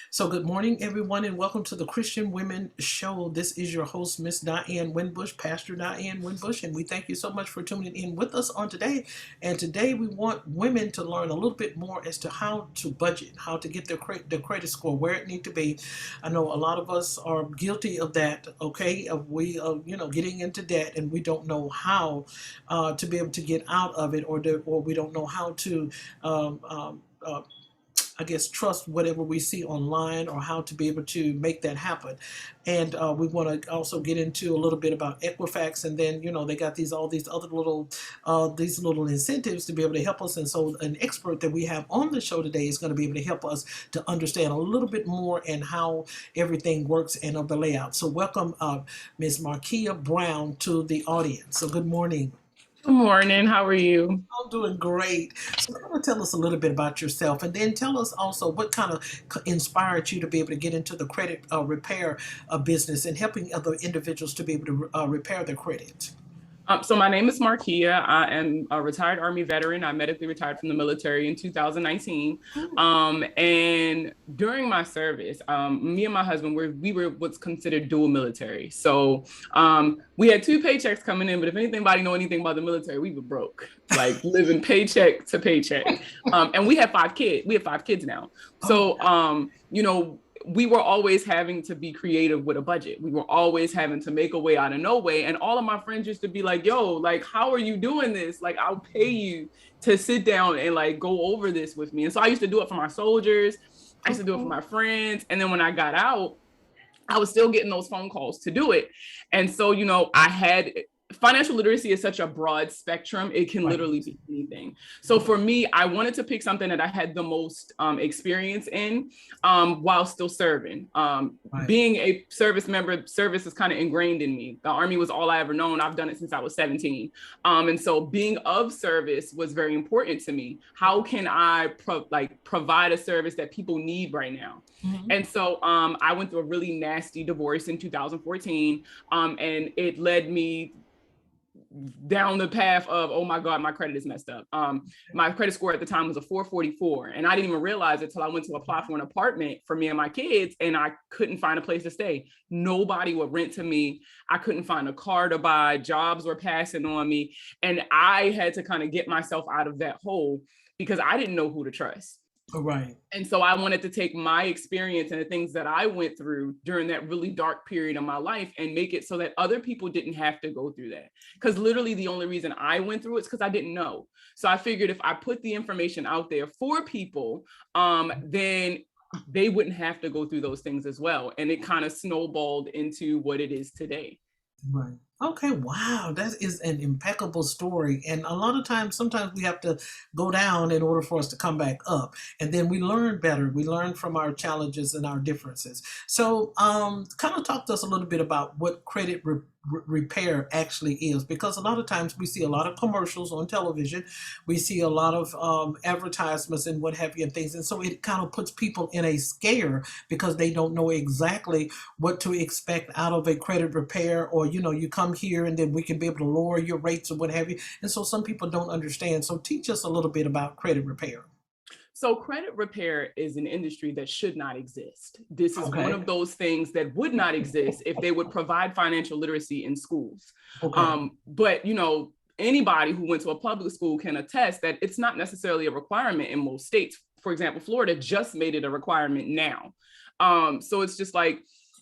So, good morning, everyone, and welcome to the Christian Women Show. This is your host, Miss Diane Winbush, Pastor Diane Winbush, and we thank you so much for tuning in with us on today. And today, we want women to learn a little bit more as to how to budget, how to get their credit score where it needs to be. I know a lot of us are guilty of that. Okay, of getting into debt, and we don't know how to be able to get out of it, or we don't know how to. Um, um, uh, I guess trust whatever we see online or how to be able to make that happen. And we want to also get into a little bit about Equifax, and then they got all these other these little incentives to be able to help us. And so an expert that we have on the show today is going to be able to help us to understand a little bit more and how everything works and of the layout. So welcome, Ms. Markia Brown, to the audience. So good morning. Good morning. How are you? I'm doing great. So, kind of tell us a little bit about yourself, and then tell us also what kind of inspired you to be able to get into the credit repair business and helping other individuals to be able to repair their credit. So my name is Markia. I am a retired Army veteran. I medically retired from the military in 2019. And during my service, me and my husband we were what's considered dual military. So we had two paychecks coming in, but if anybody know anything about the military, we were broke, like living paycheck to paycheck. And we have 5 kids. We have 5 kids now. So we were always having to be creative with a budget. We were always having to make a way out of no way. And all of my friends used to be like, yo, like, how are you doing this? Like, I'll pay you to sit down and like go over this with me. And so I used to do it for my soldiers. I used to do it for my friends. And then when I got out, I was still getting those phone calls to do it. And so, I had financial literacy is such a broad spectrum. It can literally be anything. So for me, I wanted to pick something that I had the most experience in while still serving. Being a service member, service is kind of ingrained in me. The Army was all I ever known. I've done it since I was 17. And so being of service was very important to me. How can I provide a service that people need right now? Mm-hmm. And so I went through a really nasty divorce in 2014, and it led me down the path of, oh my God, my credit is messed up. My credit score at the time was a 444. And I didn't even realize it till I went to apply for an apartment for me and my kids, and I couldn't find a place to stay. Nobody would rent to me. I couldn't find a car to buy. Jobs were passing on me. And I had to kind of get myself out of that hole because I didn't know who to trust. Right. And so I wanted to take my experience and the things that I went through during that really dark period of my life and make it so that other people didn't have to go through that. Because literally the only reason I went through it is because I didn't know. So I figured if I put the information out there for people, then they wouldn't have to go through those things as well. And it kind of snowballed into what it is today. Right. Okay, wow, that is an impeccable story. And a lot of times, sometimes we have to go down in order for us to come back up. And then we learn better. We learn from our challenges and our differences. So, kind of talk to us a little bit about what credit repair actually is, because a lot of times we see a lot of commercials on television, we see a lot of advertisements and what have you and things, and so it kind of puts people in a scare because they don't know exactly what to expect out of a credit repair, or you come here and then we can be able to lower your rates or what have you, and so some people don't understand. So teach us a little bit about credit repair. So credit repair is an industry that should not exist. This is one of those things that would not exist if they would provide financial literacy in schools. But anybody who went to a public school can attest that it's not necessarily a requirement in most states. For example, Florida just made it a requirement now. So it's just like,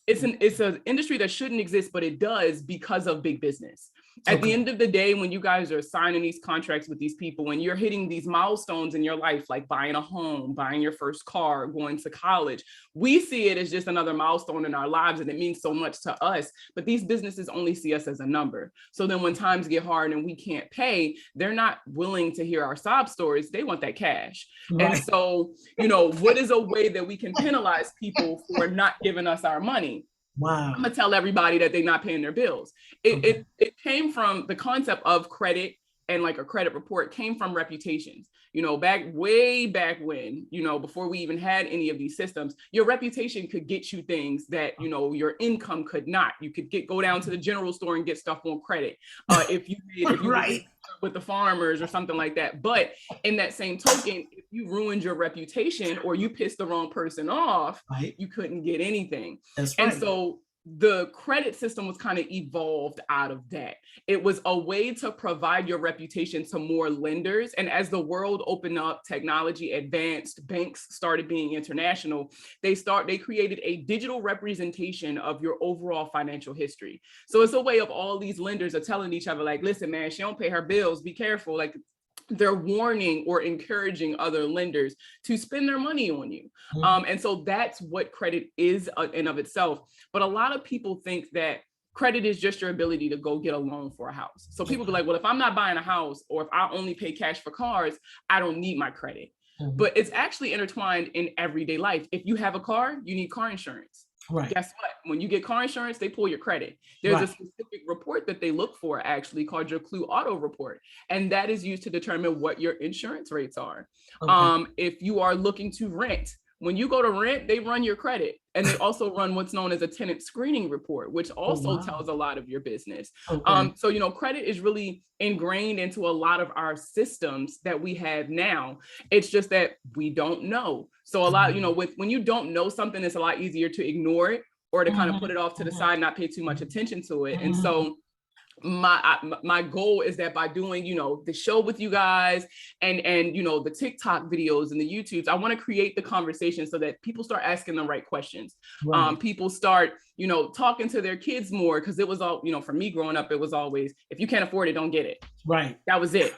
it's an industry that shouldn't exist, but it does because of big business. At the end of the day, when you guys are signing these contracts with these people, when you're hitting these milestones in your life, like buying a home, buying your first car, going to college, we see it as just another milestone in our lives, and it means so much to us. But these businesses only see us as a number. So then when times get hard and we can't pay, they're not willing to hear our sob stories. They want that cash. Right. And so, what is a way that we can penalize people for not giving us our money? Wow. I'm gonna tell everybody that they're not paying their bills. It came from the concept of credit, and like a credit report came from reputations. Way back when, before we even had any of these systems, your reputation could get you things that, your income could not. You could go down to the general store and get stuff on credit. If you with the farmers or something like that. But in that same token, if you ruined your reputation or you pissed the wrong person off, Right. you couldn't get anything. That's right. And so the credit system was kind of evolved out of that. It was a way to provide your reputation to more lenders. And as the world opened up, technology advanced, banks started being international, they created a digital representation of your overall financial history. So it's a way of all these lenders are telling each other, like, listen, man, she don't pay her bills, be careful. Like, they're warning or encouraging other lenders to spend their money on you. And so that's what credit is in of itself. But a lot of people think that credit is just your ability to go get a loan for a house. So people be like, well, if I'm not buying a house or if I only pay cash for cars, I don't need my credit. But it's actually intertwined in everyday life. If you have a car, you need car insurance. Right. Guess what? When you get car insurance, they pull your credit. There's a specific report that they look for, actually, called your Clue Auto report. And that is used to determine what your insurance rates are. If you are looking to rent, when you go to rent, they run your credit. And they also run what's known as a tenant screening report, which also tells a lot of your business. So, you know, credit is really ingrained into a lot of our systems that we have now. It's just that we don't know. So a lot, you know, when you don't know something, it's a lot easier to ignore it or to kind of put it off to the side, not pay too much attention to it. And so my goal is that by doing, you know, the show with you guys and you know, the TikTok videos and the YouTubes, I want to create the conversation so that people start asking the right questions. People start, you know, talking to their kids more, because it was all, you know, for me growing up, it was always, if you can't afford it, don't get it. Right. That was it.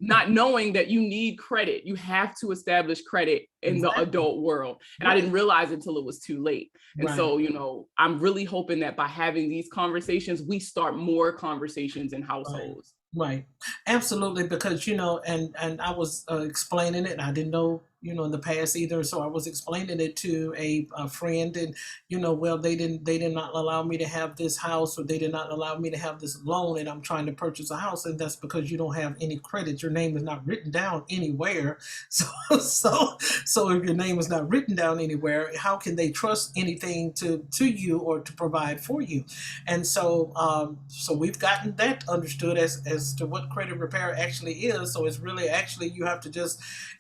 Not knowing that you need credit. You have to establish credit in the adult world. And I didn't realize it until it was too late. And so, you know, I'm really hoping that by having these conversations, we start more conversations in households. Right. Absolutely. Because, you know, and I was explaining it, and I didn't know, you know, in the past either. So I was explaining it to a friend, and, you know, well, they did not allow me to have this house, or they did not allow me to have this loan, and I'm trying to purchase a house. And that's because you don't have any credit. Your name is not written down anywhere. So if your name is not written down anywhere, how can they trust anything to you or to provide for you? And so we've gotten that understood as to what credit repair actually is. So it's really actually, you have to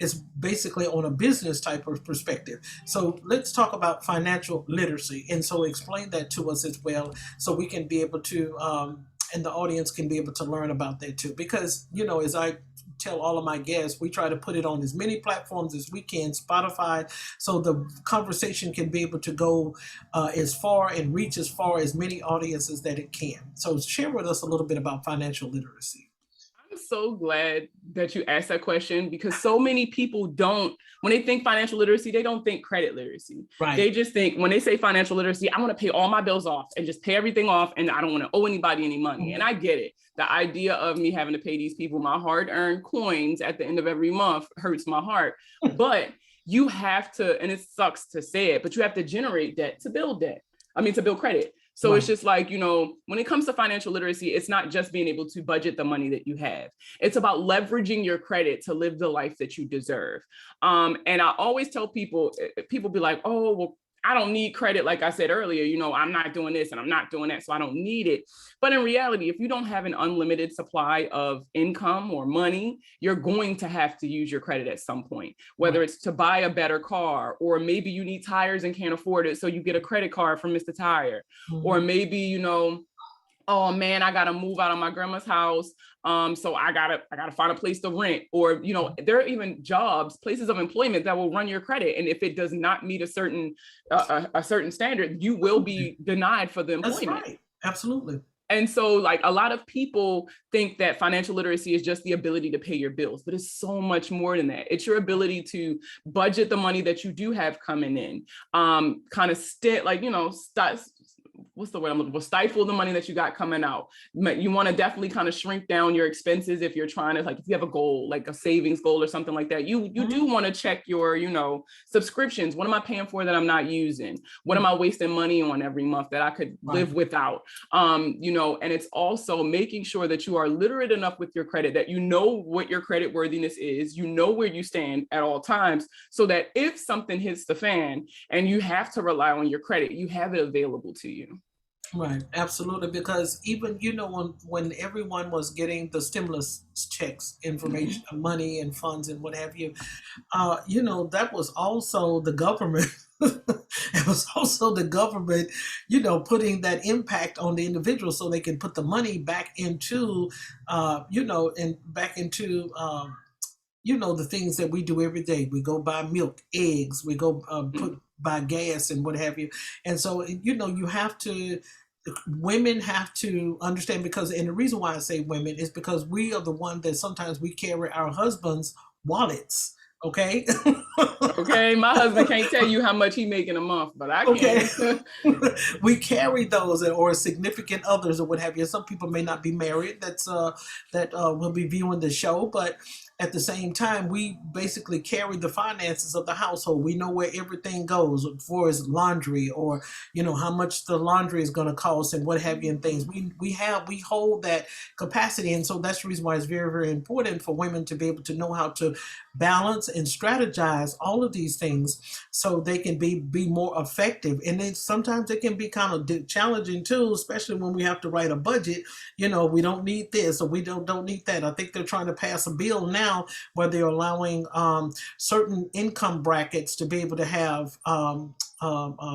it's basically on a business type of perspective. So let's talk about financial literacy. And so explain that to us as well, so we can be able to, and the audience can be able to learn about that too. Because, you know, as I tell all of my guests, we try to put it on as many platforms as we can, Spotify, so the conversation can be able to go as far and reach as far as many audiences that it can. So share with us a little bit about financial literacy. I'm so glad that you asked that question, because so many people don't, when they think financial literacy, they don't think credit literacy. Right. They just think, when they say financial literacy, I want to pay all my bills off and just pay everything off, and I don't want to owe anybody any money. And I get it. The idea of me having to pay these people my hard-earned coins at the end of every month hurts my heart. But you have to, and it sucks to say it, but you have to generate debt to build credit. So it's just like, you know, when it comes to financial literacy, it's not just being able to budget the money that you have. It's about leveraging your credit to live the life that you deserve. And I always tell people be like, oh, well, I don't need credit. Like I said earlier, you know, I'm not doing this and I'm not doing that, so I don't need it. But in reality, if you don't have an unlimited supply of income or money, you're going to have to use your credit at some point, whether it's to buy a better car, or maybe you need tires and can't afford it, so you get a credit card from Mr. Tire. Or maybe, you know, oh man, I gotta move out of my grandma's house. So I gotta find a place to rent. Or, you know, there are even places of employment that will run your credit. And if it does not meet a certain standard, you will be denied for the employment. That's right. Absolutely. And so, like, a lot of people think that financial literacy is just the ability to pay your bills, but it's so much more than that. It's your ability to budget the money that you do have coming in, what's the word I'm looking for? Stifle the money that you got coming out. You want to definitely kind of shrink down your expenses if you're trying to, like, if you have a goal, like a savings goal or something like that. You do want to check your, you know, subscriptions. What am I paying for that I'm not using? What am I wasting money on every month that I could live without? You know, and it's also making sure that you are literate enough with your credit, that you know what your credit worthiness is, you know where you stand at all times, so that if something hits the fan and you have to rely on your credit, you have it available to you. Right, absolutely. Because even when everyone was getting the stimulus checks, information, money, and funds, and what have you, that was also the government. It was also the government, putting that impact on the individual so they can put the money back into, and back into the things that we do every day. We go buy milk, eggs, we go put buy gas and what have you. And so, you have to, women have to understand, because, and the reason why I say women is because we are the one that sometimes we carry our husbands' wallets. Okay. Okay, my husband can't tell you how much he make in a month, but I Okay. can. We carry those, or significant others or what have you. Some people may not be married that will be viewing the show, but at the same time, we basically carry the finances of the household. We know where everything goes, for as laundry, or how much the laundry is going to cost and what have you, and things. We hold that capacity, and so that's the reason why it's very, very important for women to be able to know how to balance and strategize all of these things so they can be more effective. And then sometimes it can be kind of challenging too, especially when we have to write a budget. We don't need this, or we don't need that. I think they're trying to pass a bill now where they're allowing certain income brackets to be able to have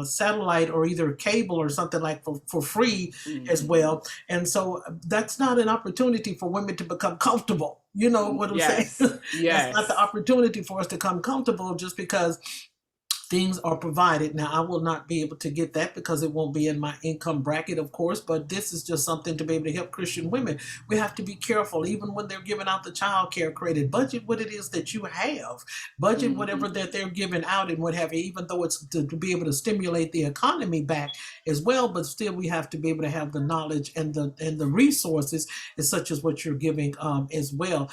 satellite or either cable or something like for free as well. And so that's not an opportunity for women to become comfortable. You know what I'm saying? Yes, That's not the yes. opportunity for us to come comfortable just because things are provided. Now, I will not be able to get that because it won't be in my income bracket, of course, but this is just something to be able to help Christian women. We have to be careful, even when they're giving out the child care credit. Budget what it is that you have, budget whatever that they're giving out and what have you, even though it's to be able to stimulate the economy back as well. But still, we have to be able to have the knowledge and the resources, as such as what you're giving as well,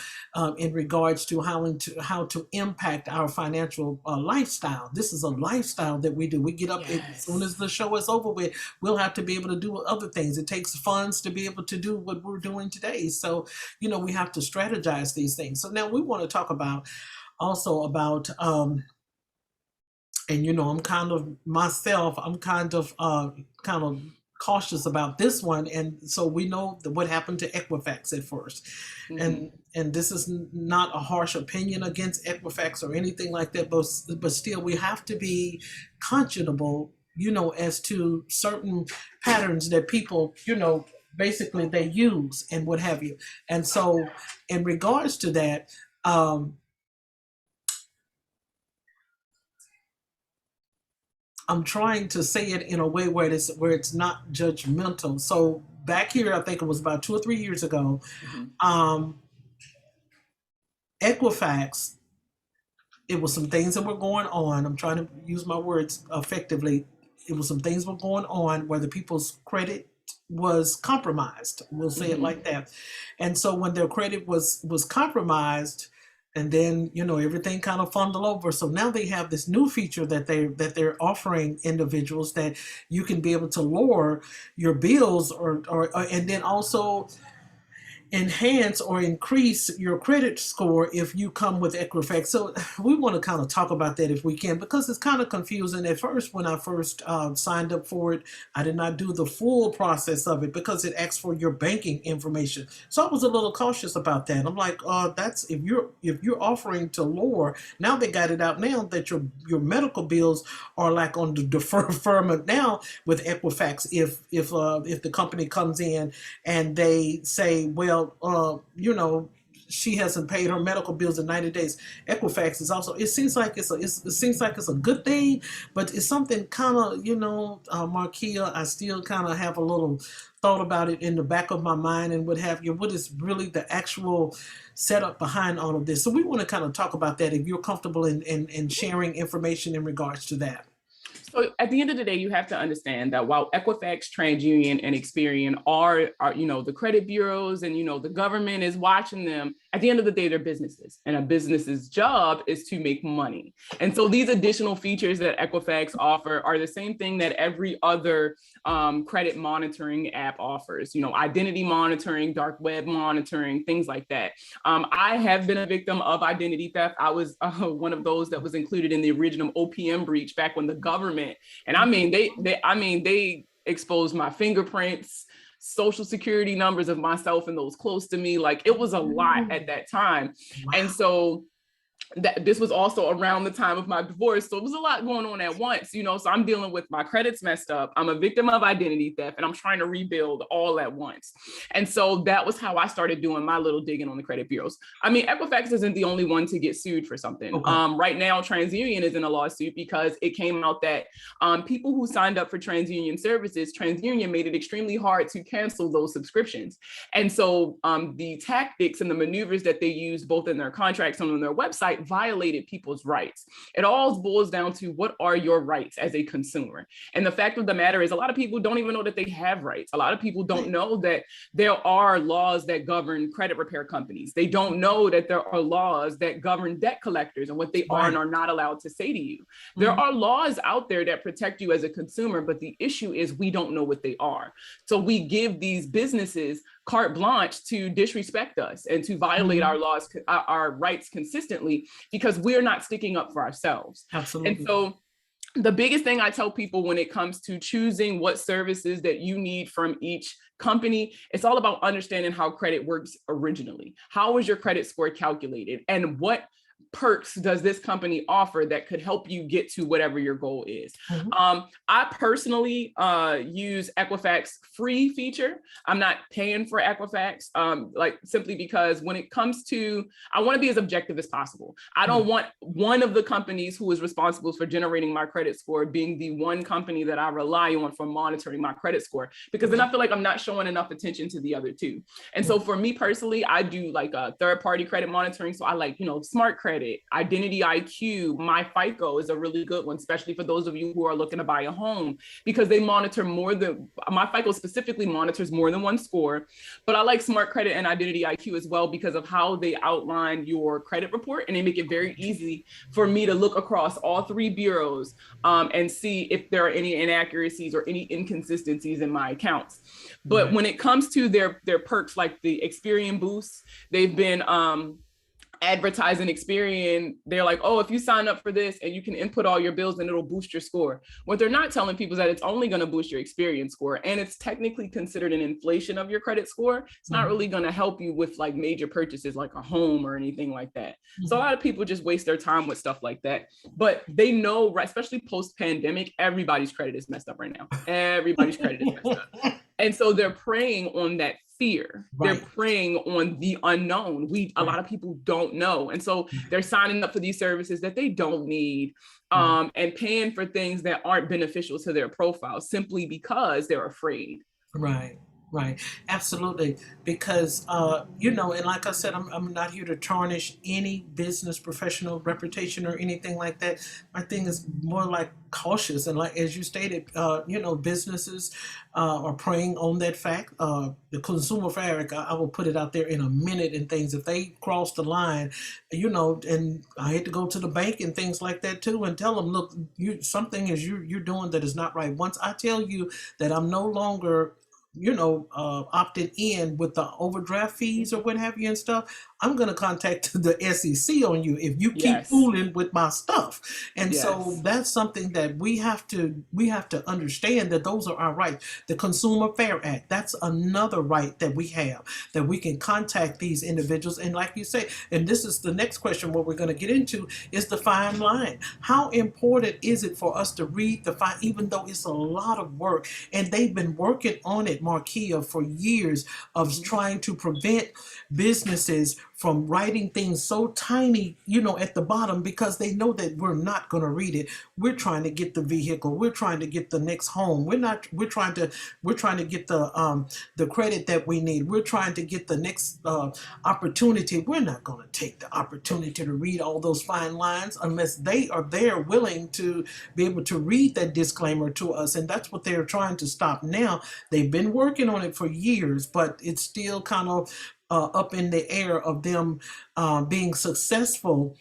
in regards to how to impact our financial lifestyle. This is a lifestyle that we do. We get up as soon as Yes. the show is over with. We'll have to be able to do other things. It takes funds to be able to do what we're doing today. So, we have to strategize these things. So now we want to talk about also about and I'm kind of myself, I'm kind of cautious about this one. And so we know what happened to Equifax at first, Hmm. and this is not a harsh opinion against Equifax or anything like that, but still we have to be conscionable, as to certain patterns that people, basically they use and what have you. And so in regards to that, I'm trying to say it in a way where it's not judgmental. So back here, I think it was about 2 or 3 years ago, Hmm. um, Equifax. It was some things that were going on. I'm trying to use my words effectively. It was some things were going on where the people's credit was compromised. We'll say it Hmm. like that. And so when their credit was compromised, and then everything kind of funneled over. So now they have this new feature that they're offering individuals, that you can be able to lower your bills, or and then also enhance or increase your credit score if you come with Equifax. So we want to kind of talk about that if we can, because it's kind of confusing. At first, when I first signed up for it, I did not do the full process of it because it asks for your banking information. So I was a little cautious about that. I'm like, that's if you're offering to lower. Now they got it out now that your medical bills are like on the deferment now with Equifax. If the company comes in and they say, well, she hasn't paid her medical bills in 90 days. Equifax is also. It seems like it seems like it's a good thing, but it's something kind of, Markia. I still kind of have a little thought about it in the back of my mind and what have you. What is really the actual setup behind all of this? So we want to kind of talk about that. If you're comfortable in sharing information in regards to that. So at the end of the day, you have to understand that while Equifax, TransUnion, and Experian are the credit bureaus, and the government is watching them, at the end of the day, they're businesses, and a business's job is to make money. And so these additional features that Equifax offer are the same thing that every other credit monitoring app offers. Identity monitoring, dark web monitoring, things like that. I have been a victim of identity theft. I was one of those that was included in the original OPM breach back when the government, and I mean they exposed my fingerprints, social security numbers of myself and those close to me. Like it was a lot at that time. Wow. And so that this was also around the time of my divorce. So it was a lot going on at once, you know, so I'm dealing with my credit's messed up. I'm a victim of identity theft and I'm trying to rebuild all at once. And so that was how I started doing my little digging on the credit bureaus. I mean, Equifax isn't the only one to get sued for something. Okay. Right now, TransUnion is in a lawsuit because it came out that people who signed up for TransUnion services, TransUnion made it extremely hard to cancel those subscriptions. And so the tactics and the maneuvers that they use both in their contracts and on their website violated people's rights. It all boils down to what are your rights as a consumer. And the fact of the matter is a lot of people don't even know that they have rights. A lot of people don't know that there are laws that govern credit repair companies. They don't know that there are laws that govern debt collectors and what they are and are not allowed to say to you. There are laws out there that protect you as a consumer, but the issue is we don't know what they are. So we give these businesses carte blanche to disrespect us and to violate our laws, our rights consistently, because we're not sticking up for ourselves. Absolutely. And so the biggest thing I tell people when it comes to choosing what services that you need from each company, it's all about understanding how credit works originally. How is your credit score calculated? And what perks does this company offer that could help you get to whatever your goal is? I personally use Equifax free feature. I'm not paying for Equifax, like simply because when it comes to, I want to be as objective as possible. I don't want one of the companies who is responsible for generating my credit score being the one company that I rely on for monitoring my credit score, because then I feel like I'm not showing enough attention to the other two. And so for me personally, I do like a third-party credit monitoring. So I like, you know, Smart Credit, Identity IQ, My FICO is a really good one, especially for those of you who are looking to buy a home, because they monitor more than, My FICO specifically monitors more than one score. But I like Smart Credit and Identity IQ as well because of how they outline your credit report, and they make it very easy for me to look across all three bureaus and see if there are any inaccuracies or any inconsistencies in my accounts. But when it comes to their perks, like the Experian Boost, they've been advertising Experian. They're like, oh, if you sign up for this and you can input all your bills and it'll boost your score. What they're not telling people is that it's only going to boost your Experian score, and it's technically considered an inflation of your credit score. It's not really going to help you with like major purchases like a home or anything like that. So a lot of people just waste their time with stuff like that. But they know, right, especially post-pandemic, everybody's credit is messed up right now. Everybody's credit is messed up. And so they're preying on that fear. They're preying on the unknown. A lot of people don't know. And so they're signing up for these services that they don't need, and paying for things that aren't beneficial to their profile simply because they're afraid. Right. Right. Absolutely. Because, you know, and like I said, I'm not here to tarnish any business professional reputation or anything like that. My thing is more like cautious. And like, as you stated, you know, businesses are preying on that fact. The consumer fabric, I will put it out there in a minute and things. If they cross the line, you know, and I had to go to the bank and things like that too, and tell them, look, something is you're doing that is not right. Once I tell you that I'm no longer, you know, opted in with the overdraft fees or what have you and stuff, I'm going to contact the SEC on you if you keep fooling with my stuff. And so that's something that we have to understand, that those are our rights. The Consumer Fair Act, that's another right that we have, that we can contact these individuals. And like you say, and this is the next question, what we're going to get into is the fine line. How important is it for us to read the fine, even though it's a lot of work, and they've been working on it, Marquia, for years of trying to prevent businesses from writing things so tiny, you know, at the bottom, because they know that we're not going to read it. We're trying to get the vehicle. We're trying to get the next home. We're trying to get the credit that we need. We're trying to get the next opportunity. We're not going to take the opportunity to read all those fine lines unless they are there willing to be able to read that disclaimer to us. And that's what they're trying to stop now. They've been working on it for years, but it's still kind of up in the air of them being successful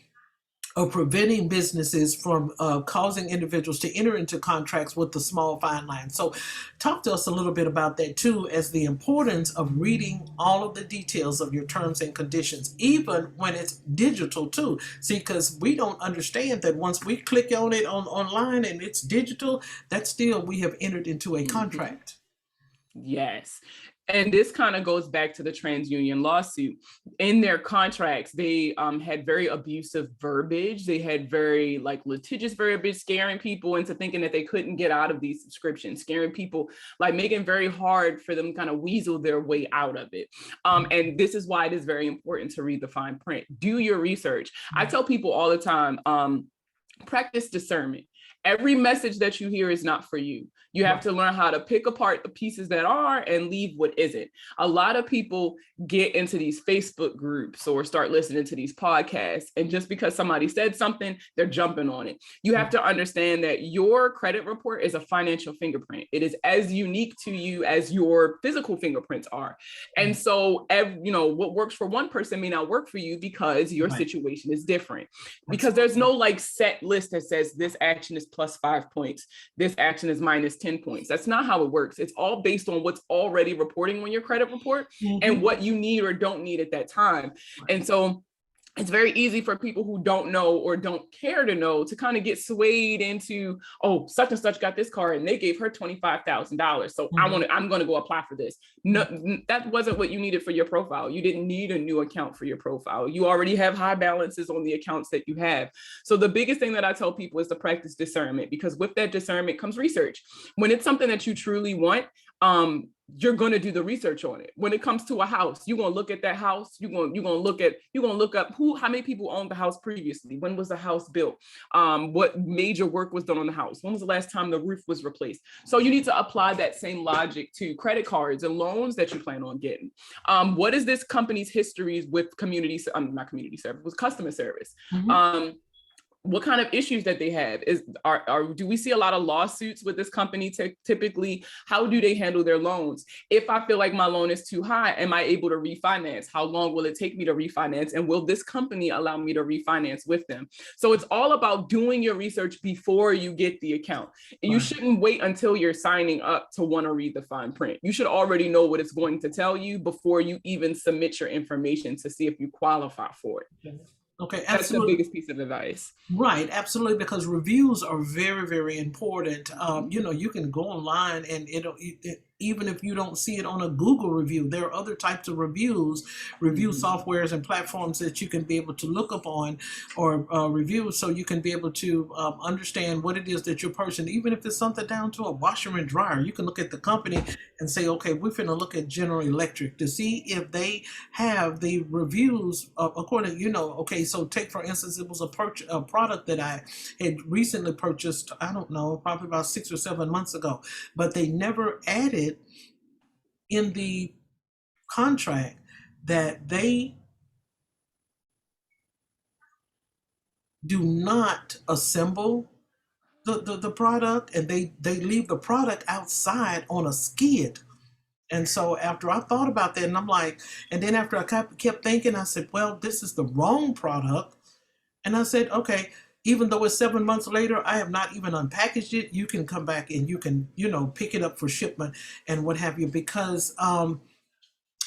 or preventing businesses from causing individuals to enter into contracts with the small fine line. So, talk to us a little bit about that too, as the importance of reading all of the details of your terms and conditions, even when it's digital too. See, because we don't understand that once we click on it online and it's digital, that still we have entered into a contract. Yes. And this kind of goes back to the TransUnion lawsuit. In their contracts, they had very abusive verbiage. They had very litigious verbiage, scaring people into thinking that they couldn't get out of these subscriptions, scaring people, making it very hard for them to kind of weasel their way out of it. And this is why it is very important to read the fine print. Do your research. I tell people all the time, practice discernment. Every message that you hear is not for you. You have to learn how to pick apart the pieces that are and leave what isn't. A lot of people get into these Facebook groups or start listening to these podcasts, and just because somebody said something, they're jumping on it. You have to understand that your credit report is a financial fingerprint. It is as unique to you as your physical fingerprints are. And so, what works for one person may not work for you because your situation is different. Because there's no set list that says this action is plus 5 points, this action is minus 10 points. That's not how it works. It's all based on what's already reporting on your credit report and what you need or don't need at that time. And so it's very easy for people who don't know or don't care to know to kind of get swayed into, oh, such and such got this car and they gave her $25,000. So I'm going to go apply for this. No, that wasn't what you needed for your profile. You didn't need a new account for your profile. You already have high balances on the accounts that you have. So the biggest thing that I tell people is to practice discernment, because with that discernment comes research. When it's something that you truly want, you're going to do the research on it. When it comes to a house, you're going to look at that house. You're going to look up how many people owned the house previously. When was the house built? What major work was done on the house? When was the last time the roof was replaced? So you need to apply that same logic to credit cards and loans that you plan on getting. What is this company's histories with with customer service? What kind of issues that they have? Do we see a lot of lawsuits with this company typically? How do they handle their loans? If I feel like my loan is too high, am I able to refinance? How long will it take me to refinance? And will this company allow me to refinance with them? So it's all about doing your research before you get the account. And you shouldn't wait until you're signing up to want to read the fine print. You should already know what it's going to tell you before you even submit your information to see if you qualify for it. Okay, absolutely. That's the biggest piece of advice. Right, absolutely, because reviews are very, very important. You can go online and even if you don't see it on a Google review, there are other types of review softwares and platforms that you can be able to look up on or review, so you can be able to understand what it is that your person, even if it's something down to a washer and dryer, you can look at the company and say, okay, we're going to look at General Electric to see if they have the reviews according, okay, so take for instance, it was a product that I had recently purchased, I don't know, probably about 6 or 7 months ago, but they never added in the contract that they do not assemble the product, and they leave the product outside on a skid. And so after I thought about that, and I'm like, and then after I kept thinking, I said, well, this is the wrong product. And I said, okay, even though it's 7 months later, I have not even unpackaged it. You can come back and you can, pick it up for shipment and what have you. Because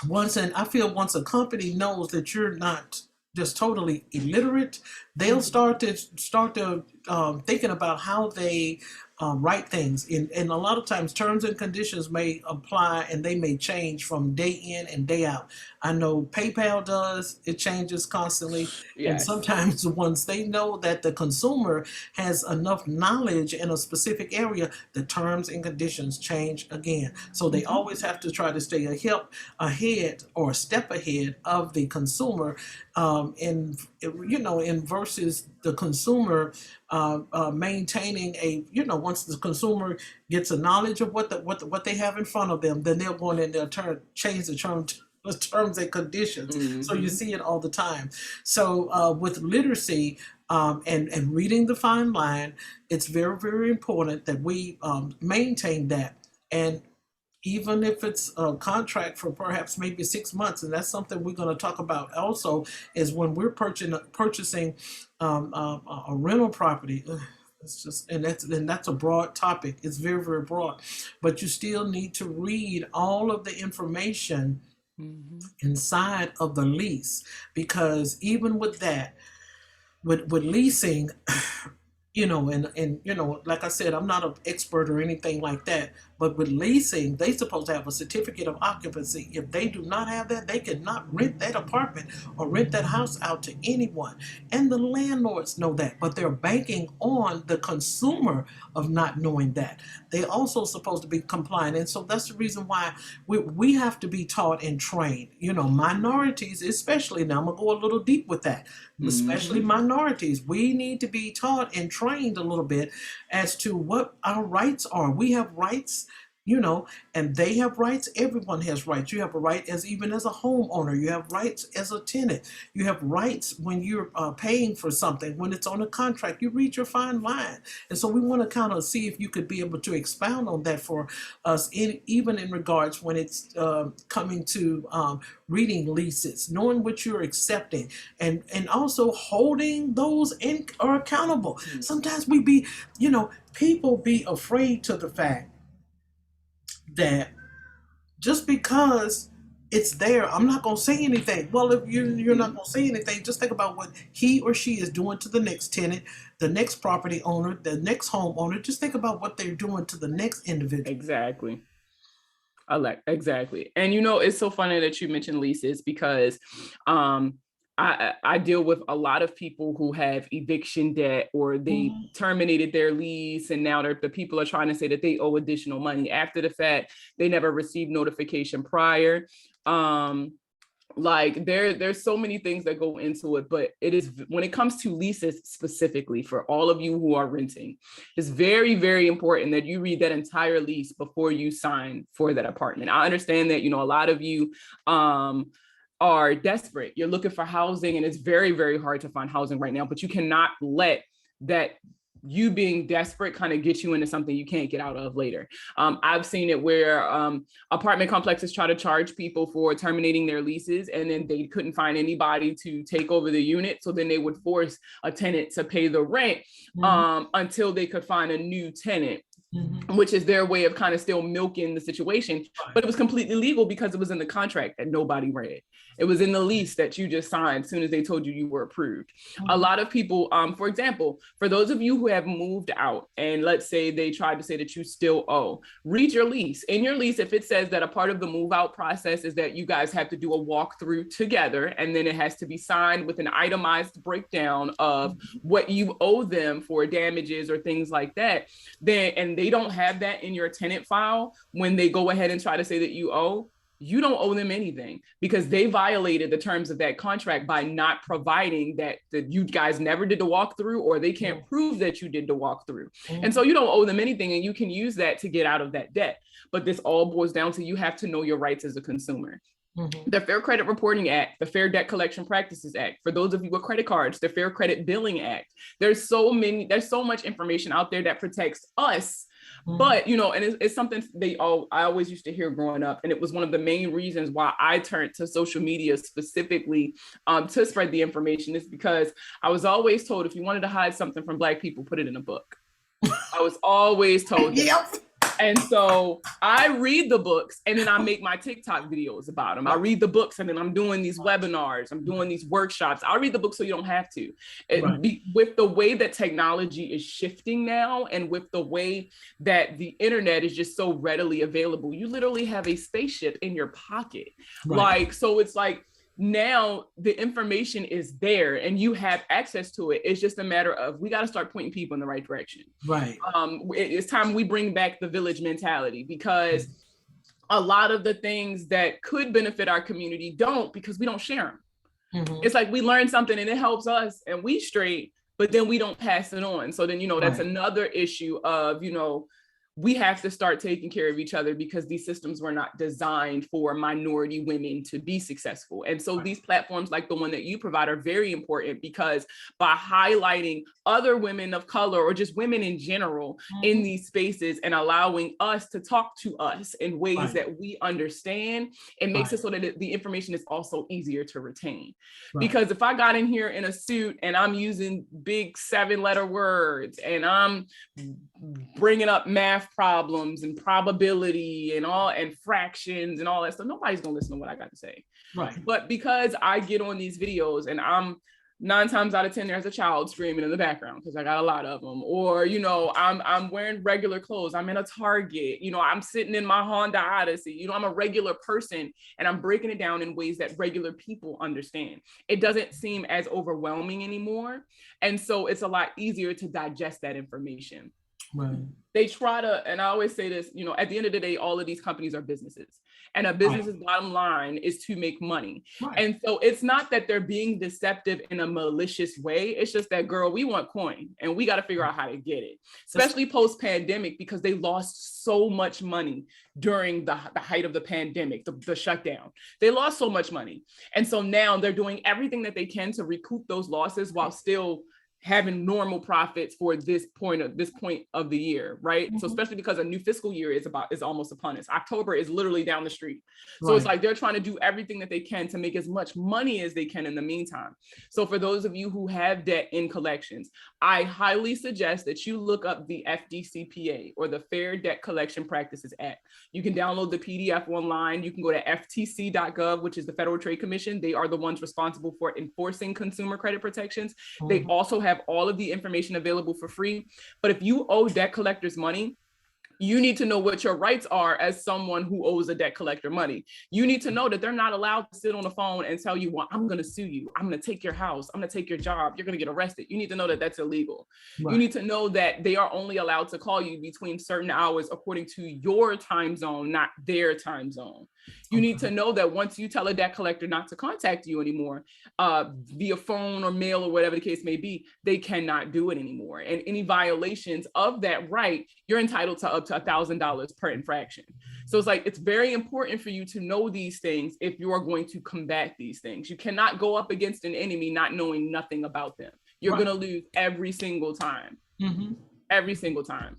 once a company knows that you're not just totally illiterate, they'll start to thinking about how they write things. And a lot of times terms and conditions may apply and they may change from day in and day out. I know PayPal does, it changes constantly. Yes. And sometimes once they know that the consumer has enough knowledge in a specific area, the terms and conditions change again. So they always have to try to stay ahead or a step ahead of the consumer, in versus the consumer maintaining once the consumer gets a knowledge of what they have in front of them, then they'll go in and they'll change the terms and conditions. So you see it all the time. So with literacy and reading the fine line, it's very, very important that we maintain that. And even if it's a contract for perhaps maybe 6 months, and that's something we're going to talk about also, is when we're purchasing a rental property. It's just, and that's a broad topic. It's very, very broad, but you still need to read all of the information Mm-hmm. inside of the lease, because even with that, with leasing, like I said, I'm not an expert or anything like that, but with leasing, they supposed to have a certificate of occupancy. If they do not have that, they cannot rent that apartment or rent that house out to anyone. And the landlords know that, but they're banking on the consumer of not knowing that. They also supposed to be compliant. And so that's the reason why we have to be taught and trained. Minorities, especially, now I'm gonna go a little deep with that, especially Mm-hmm. minorities. We need to be taught and trained a little bit as to what our rights are. We have rights, and they have rights. Everyone has rights. You have a right even as a homeowner. You have rights as a tenant. You have rights when you're paying for something. When it's on a contract, you read your fine line. And so we want to kind of see if you could be able to expound on that for us, even in regards when it's coming to reading leases, knowing what you're accepting, and also holding those in or accountable. Sometimes people be afraid to the fact that just because it's there, I'm not going to say anything. Well, if you're not going to say anything, just think about what he or she is doing to the next tenant, the next property owner, the next homeowner. Just think about what they're doing to the next individual. Exactly. Exactly. And it's so funny that you mentioned leases, because I deal with a lot of people who have eviction debt, or they terminated their lease, and now the people are trying to say that they owe additional money after the fact. They never received notification prior. Like there's so many things that go into it, but it is, when it comes to leases specifically, for all of you who are renting, it's very, very important that you read that entire lease before you sign for that apartment. I understand that a lot of you are desperate. You're looking for housing, and it's very, very hard to find housing right now, but you cannot let that you being desperate kind of get you into something you can't get out of later. I've seen it where apartment complexes try to charge people for terminating their leases, and then they couldn't find anybody to take over the unit. So then they would force a tenant to pay the rent until they could find a new tenant. Which is their way of kind of still milking the situation. But it was completely legal because it was in the contract that nobody read. It was in the lease that you just signed as soon as they told you were approved. A lot of people, for example, for those of you who have moved out, and let's say they tried to say that you still owe, read your lease. In your lease, if it says that a part of the move out process is that you guys have to do a walkthrough together, and then it has to be signed with an itemized breakdown of what you owe them for damages or things like that, then, and they don't have that in your tenant file, when they go ahead and try to say that you don't owe them anything, because they violated the terms of that contract by not providing that you guys never did the walkthrough, or they can't prove that you did the walkthrough. And so you don't owe them anything, and you can use that to get out of that debt. But this all boils down to, you have to know your rights as a consumer. The Fair Credit Reporting Act, the Fair Debt Collection Practices Act, for those of you with credit cards, the Fair Credit Billing Act. There's so much information out there that protects us. But, and it's something I always used to hear growing up. And it was one of the main reasons why I turned to social media specifically to spread the information, is because I was always told, if you wanted to hide something from Black people, put it in a book. I was always told that. Yep. And so I read the books, and then I make my TikTok videos about them. I read the books, and then I'm doing these webinars, I'm doing these workshops. I read the books so you don't have to. With the way that technology is shifting now, and with the way that the internet is just so readily available, you literally have a spaceship in your pocket. So it's like, now the information is there and you have access to it. It's just a matter of, we got to start pointing people in the right direction. It's time we bring back the village mentality, because a lot of the things that could benefit our community don't, because we don't share them. It's like we learn something and it helps us and we straight, but then we don't pass it on. So then, that's another issue of, we have to start taking care of each other because these systems were not designed for minority women to be successful. And so these platforms like the one that you provide are very important, because by highlighting other women of color or just women in general in these spaces and allowing us to talk to us in ways that we understand, it makes it so that the information is also easier to retain. Because if I got in here in a suit and I'm using big 7-letter words and I'm bringing up math problems and probability and fractions and all that stuff, nobody's gonna listen to what I got to say. But because I get on these videos and I'm 9 times out of 10 there's a child screaming in the background because I got a lot of them, or I'm wearing regular clothes, I'm in a Target, I'm sitting in my Honda Odyssey, I'm a regular person, and I'm breaking it down in ways that regular people understand. It doesn't seem as overwhelming anymore, and so it's a lot easier to digest that information. They try to, and I always say this, at the end of the day, all of these companies are businesses, and a business's bottom line is to make money. And so it's not that they're being deceptive in a malicious way. It's just that, girl, we want coin and we got to figure out how to get it, especially post-pandemic, because they lost so much money during the height of the pandemic, the shutdown. They lost so much money. And so now they're doing everything that they can to recoup those losses while still having normal profits for this point of the year, right? So especially because a new fiscal year is almost upon us. October is literally down the street. So it's like they're trying to do everything that they can to make as much money as they can in the meantime. So for those of you who have debt in collections, I highly suggest that you look up the FDCPA, or the Fair Debt Collection Practices Act. You can download the PDF online. You can go to ftc.gov, which is the Federal Trade Commission. They are the ones responsible for enforcing consumer credit protections. They also have all of the information available for free. But if you owe debt collectors money, you need to know what your rights are as someone who owes a debt collector money. You need to know that they're not allowed to sit on the phone and tell you, well, I'm going to sue you. I'm going to take your house. I'm going to take your job. You're going to get arrested. You need to know that that's illegal. You need to know that they are only allowed to call you between certain hours according to your time zone, not their time zone. You need to know that once you tell a debt collector not to contact you anymore, via phone or mail or whatever the case may be, they cannot do it anymore. And any violations of that right, you're entitled to up to $1,000 per infraction. So it's like, it's very important for you to know these things if you are going to combat these things. You cannot go up against an enemy not knowing nothing about them. You're going to lose every single time. Every single time.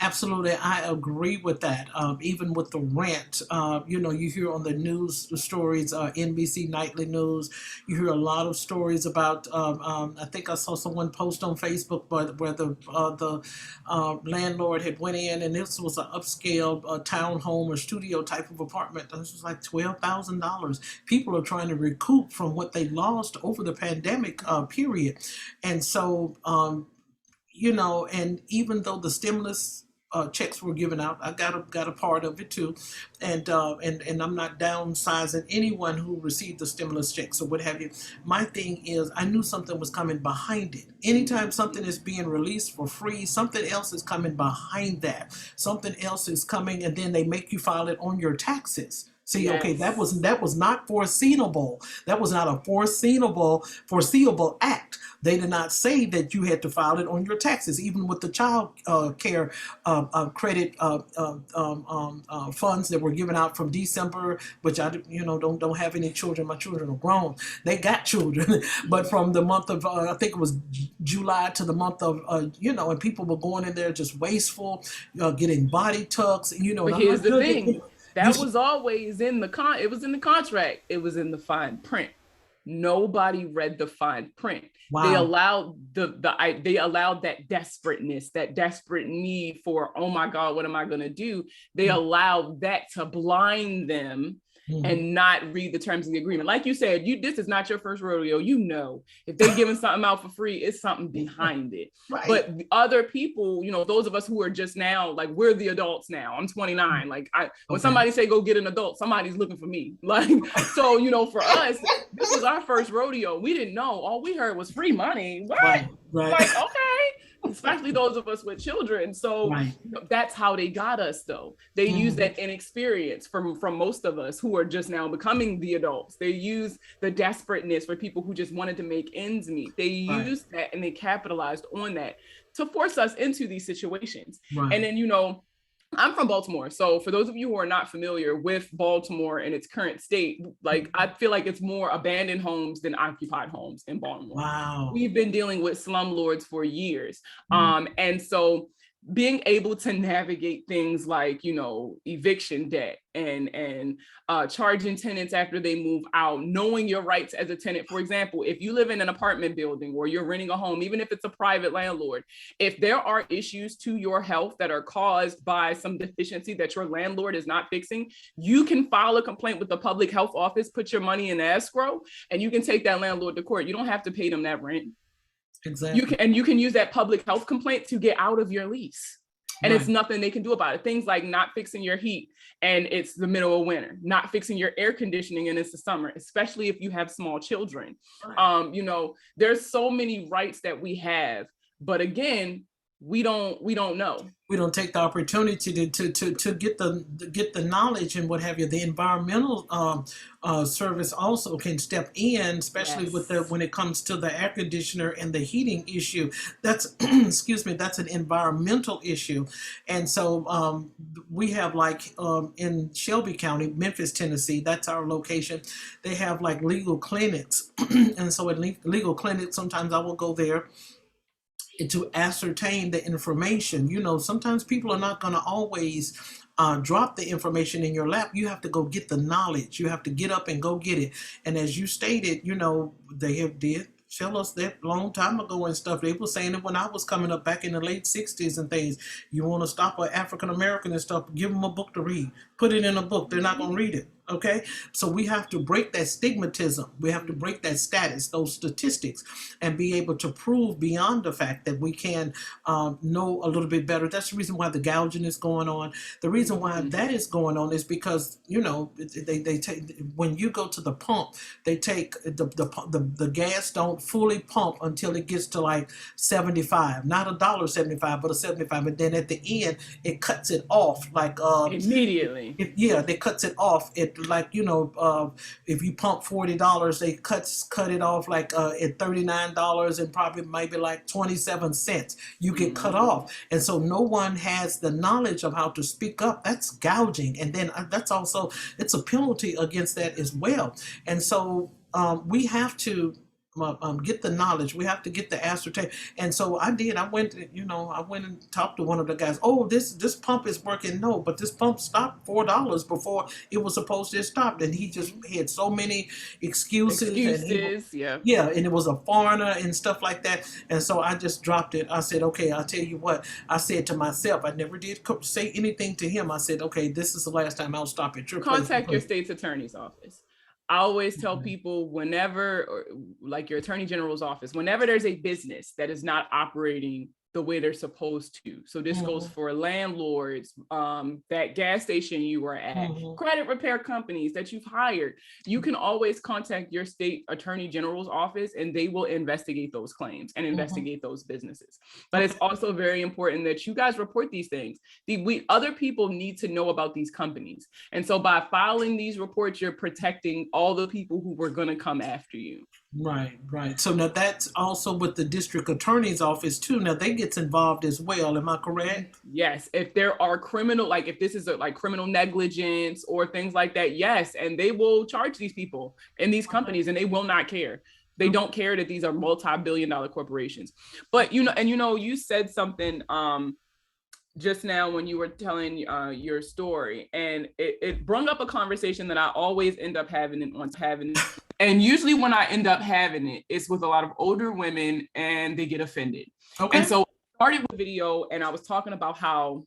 Absolutely, I agree with that. Even with the rent, you hear on the news the stories, NBC Nightly News. You hear a lot of stories about. I think I saw someone post on Facebook where the landlord had went in, and this was an upscale townhome or studio type of apartment. This was like $12,000. People are trying to recoup from what they lost over the pandemic period, and so. And even though the stimulus checks were given out, I got a part of it too, and I'm not downsizing anyone who received the stimulus checks or what have you. My thing is, I knew something was coming behind it. Anytime something is being released for free, something else is coming behind that. Something else is coming, and then they make you file it on your taxes. See, okay, that was not foreseeable. That was not a foreseeable act. They did not say that you had to file it on your taxes, even with the child care credit funds that were given out from December, which I don't have any children. My children are grown. They got children, but from the month of I think it was July to the month of and people were going in there just wasteful, getting body tucks. But here's the thing. That was always in the it was in the contract. It was in the fine print. Nobody read the fine print. Wow. They allowed they allowed that desperateness, that desperate need for, oh my God, what am I going to do? They allowed that to blind them and not read the terms of the agreement. Like you said, this is not your first rodeo. If they're giving something out for free, it's something behind it. But other people, those of us who are just now, like, we're the adults now. I'm 29. Like, when somebody say go get an adult, somebody's looking for me. Like, so, for us, this was our first rodeo. We didn't know. All we heard was free money. What? Right. Like, okay. Especially those of us with children. So that's how they got us, though. They use that inexperience from most of us who are just now becoming the adults. They use the desperateness for people who just wanted to make ends meet. They used that and they capitalized on that to force us into these situations. Right. And then, you know, I'm from Baltimore. So for those of you who are not familiar with Baltimore and its current state, like I feel like it's more abandoned homes than occupied homes in Baltimore. Wow. We've been dealing with slumlords for years. And so being able to navigate things like, you know, eviction debt and charging tenants after they move out, knowing your rights as a tenant. For example, if you live in an apartment building or you're renting a home, even if it's a private landlord, if there are issues to your health that are caused by some deficiency that your landlord is not fixing, you can file a complaint with the public health office, put your money in escrow, and you can take that landlord to court. You don't have to pay them that rent. Exactly. You can use that public health complaint to get out of your lease. And it's nothing they can do about it. Things like not fixing your heat and it's the middle of winter, not fixing your air conditioning and it's the summer, especially if you have small children. You know, there's so many rights that we have, but again, we don't know. We don't take the opportunity to get the knowledge and what have you. The environmental service also can step in, especially with when it comes to the air conditioner and the heating issue. That's excuse me, that's an environmental issue. And so we have like in Shelby County, Memphis, Tennessee, that's our location. They have like legal clinics. And so at legal clinics, sometimes I will go there to ascertain the information. You know, sometimes people are not going to always drop the information in your lap. You have to go get the knowledge. You have to get up and go get it. And as you stated, you know, they did tell us that long time ago and stuff. They were saying it when I was coming up back in the late 60s and things. You want to stop an African American and stuff, give them a book to read. Put it in a book. They're not going to read it. Okay, so we have to break that stigmatism. We have to break that status, those statistics, and be able to prove beyond the fact that we can know a little bit better. That's the reason why the gouging is going on. The reason why that is going on is because, you know, they take, when you go to the pump, they take the gas don't fully pump until it gets to like 75, not $1.75, but a 75, and then at the end it cuts it off like immediately. They cuts it off. It like, you know, if you pump $40, they cut it off like at $39 and probably maybe like 27 cents. You get cut off, and so no one has the knowledge of how to speak up. That's gouging, and then that's also, it's a penalty against that as well. And so we have to get the knowledge. We have to get the ascertain. And so I did. I went and talked to one of the guys. Oh, this pump is working. No, but this pump stopped $4 before it was supposed to stop. And he just had so many excuses. And it was a foreigner and stuff like that. And so I just dropped it. I said, okay, I'll tell you what. I said to myself, I never did say anything to him. I said, okay, this is the last time I'll stop at your place. Contact your state's attorney's office. I always tell people whenever, like your attorney general's office, whenever there's a business that is not operating the way they're supposed to. So this goes for landlords, that gas station you were at, credit repair companies that you've hired. You can always contact your state attorney general's office and they will investigate those claims and investigate those businesses. But it's also very important that you guys report these things. Other people need to know about these companies. And so by filing these reports, you're protecting all the people who were going to come after you. Right. So now that's also with the district attorney's office too. Now they gets involved as well. Am I correct? Yes. If there are criminal, like if this is like criminal negligence or things like that, yes. And they will charge these people in these companies and they will not care. They don't care that these are multi-billion-dollar corporations. But, you said something just now when you were telling your story, and it brought up a conversation that I always end up having. And usually when I end up having it, it's with a lot of older women and they get offended. Okay. And so I started with a video and I was talking about how,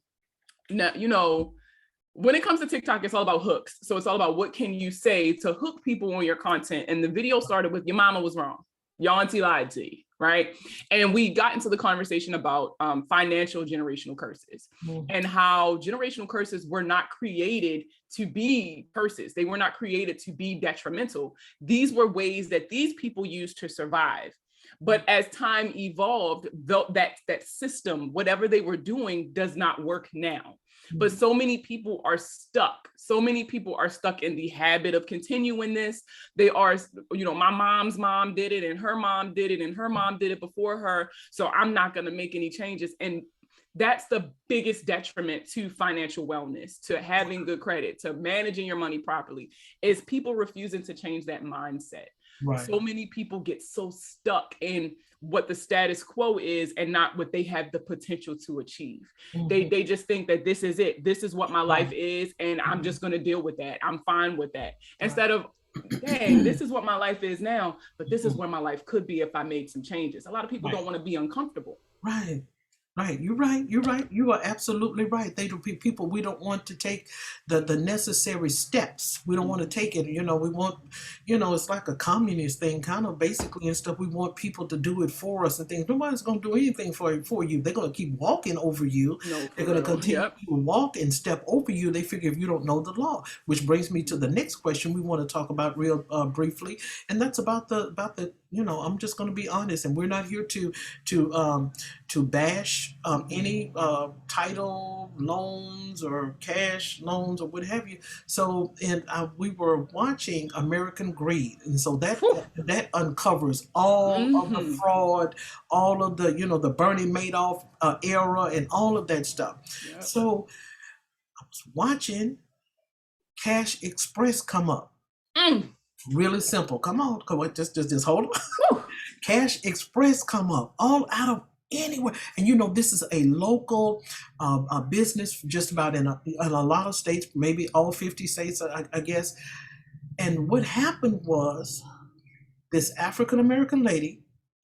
when it comes to TikTok, it's all about hooks. So it's all about what can you say to hook people on your content. And the video started with, your mama was wrong. Your auntie lied to you. Right. And we got into the conversation about financial generational curses and how generational curses were not created to be curses. They were not created to be detrimental. These were ways that these people used to survive. But as time evolved, that system, whatever they were doing, does not work now. But so many people are stuck. So many people are stuck in the habit of continuing this. They are, my mom's mom did it, and her mom did it, and her mom did it before her. So I'm not going to make any changes. And that's the biggest detriment to financial wellness, to having good credit, to managing your money properly, is people refusing to change that mindset. Right. So many people get so stuck in what the status quo is and not what they have the potential to achieve. They just think that this is it. This is what my life is, and I'm just going to deal with that. I'm fine with that. Instead of, dang, this is what my life is now, but this is where my life could be if I made some changes. A lot of people don't want to be uncomfortable. Right. Right. You're right. You're right. You are absolutely right. They do people. We don't want to take the necessary steps. We don't want to take it. We want, it's like a communist thing, kind of basically and stuff. We want people to do it for us and things. Nobody's going to do anything for you. They're going to keep walking over you. No, they're going to continue to walk and step over you. They figure if you don't know the law, which brings me to the next question we want to talk about real briefly, and that's about the. I'm just going to be honest, and we're not here to bash any title loans or cash loans or what have you. So, and we were watching American Greed, and so that uncovers all of the fraud, all of the the Bernie Madoff era, and all of that stuff. Yep. So, I was watching Cash Express come up. Really simple. Come on, just hold on. Cash Express come up all out of anywhere, and this is a local business, just about in a lot of states, maybe all 50 states, I guess. And what happened was this African American lady.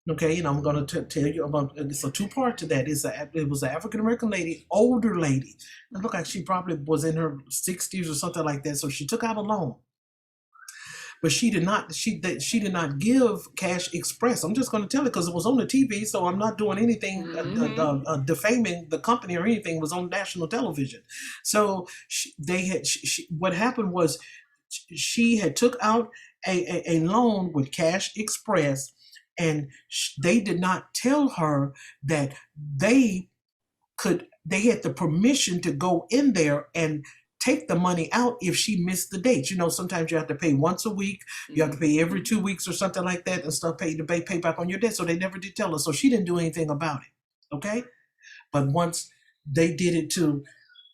Okay, I'm going to tell you about. It's a two-part to that. It was an African American lady, older lady. It looked like she probably was in her 60s or something like that. So she took out a loan. But she did not. She did not give Cash Express. I'm just going to tell it because it was on the TV. So I'm not doing anything defaming the company or anything. It was on national television. So what happened was she had took out a loan with Cash Express, and they did not tell her that they had the permission to go in there and take the money out if she missed the date. Sometimes you have to pay once a week, you have to pay every 2 weeks or something like that, and stuff, pay back on your debt. So they never did tell her. So she didn't do anything about it. Okay? But once they did it to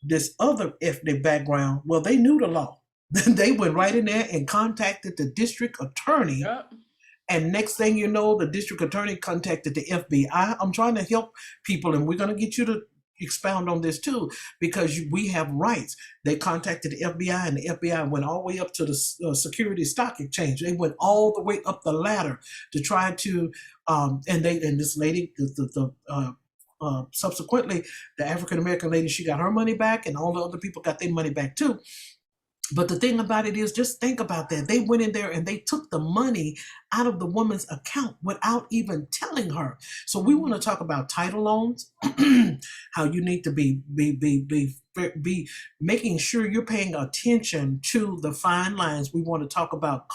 this other ethnic background, well, they knew the law. They went right in there and contacted the district attorney. Yep. And next thing you know, the district attorney contacted the FBI. I'm trying to help people, and we're going to get you to expound on this too, because we have rights. They contacted the FBI, and the FBI went all the way up to the Security Stock Exchange. They went all the way up the ladder to try to, and this lady, subsequently, the African American lady, she got her money back, and all the other people got their money back too. But the thing about it is, just think about that. They went in there and they took the money out of the woman's account without even telling her. So we want to talk about title loans, how you need to be making sure you're paying attention to the fine lines. We want to talk about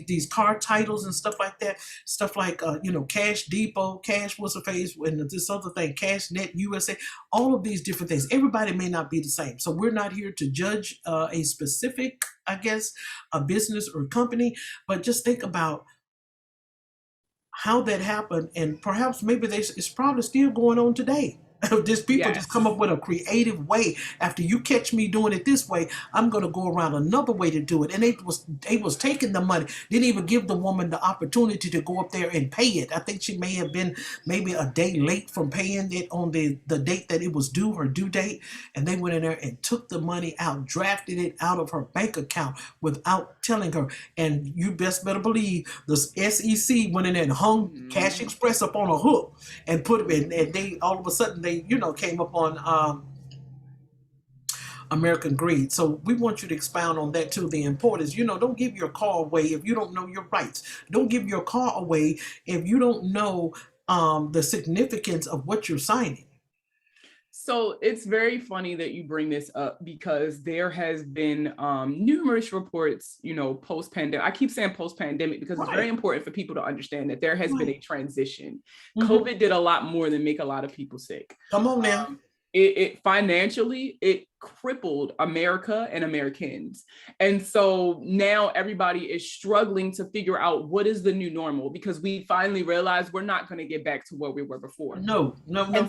these car titles and stuff like that, stuff like Cash Depot, Cash What's the Face, and this other thing, Cash Net USA, all of these different things. Everybody may not be the same, so we're not here to judge a specific, I guess, a business or company, but just think about how that happened, and perhaps maybe it's probably still going on today. Just people just come up with a creative way. After you catch me doing it this way, I'm going to go around another way to do it. And they was taking the money. Didn't even give the woman the opportunity to go up there and pay it. I think she may have been maybe a day late from paying it on the date that it was due, her due date. And they went in there and took the money out, drafted it out of her bank account without telling her. And you best better believe the SEC went in there and hung Cash Express up on a hook and put it in. And they all of a sudden they came up on American Greed. So we want you to expound on that too, the importance. Don't give your car away if you don't know your rights. Don't give your car away if you don't know the significance of what you're signing. So it's very funny that you bring this up because there has been numerous reports, post-pandemic. I keep saying post-pandemic because it's very important for people to understand that there has been a transition. COVID did a lot more than make a lot of people sick. Come on now. It financially, it crippled America and Americans. And so now everybody is struggling to figure out what is the new normal, because we finally realized we're not going to get back to where we were before. No.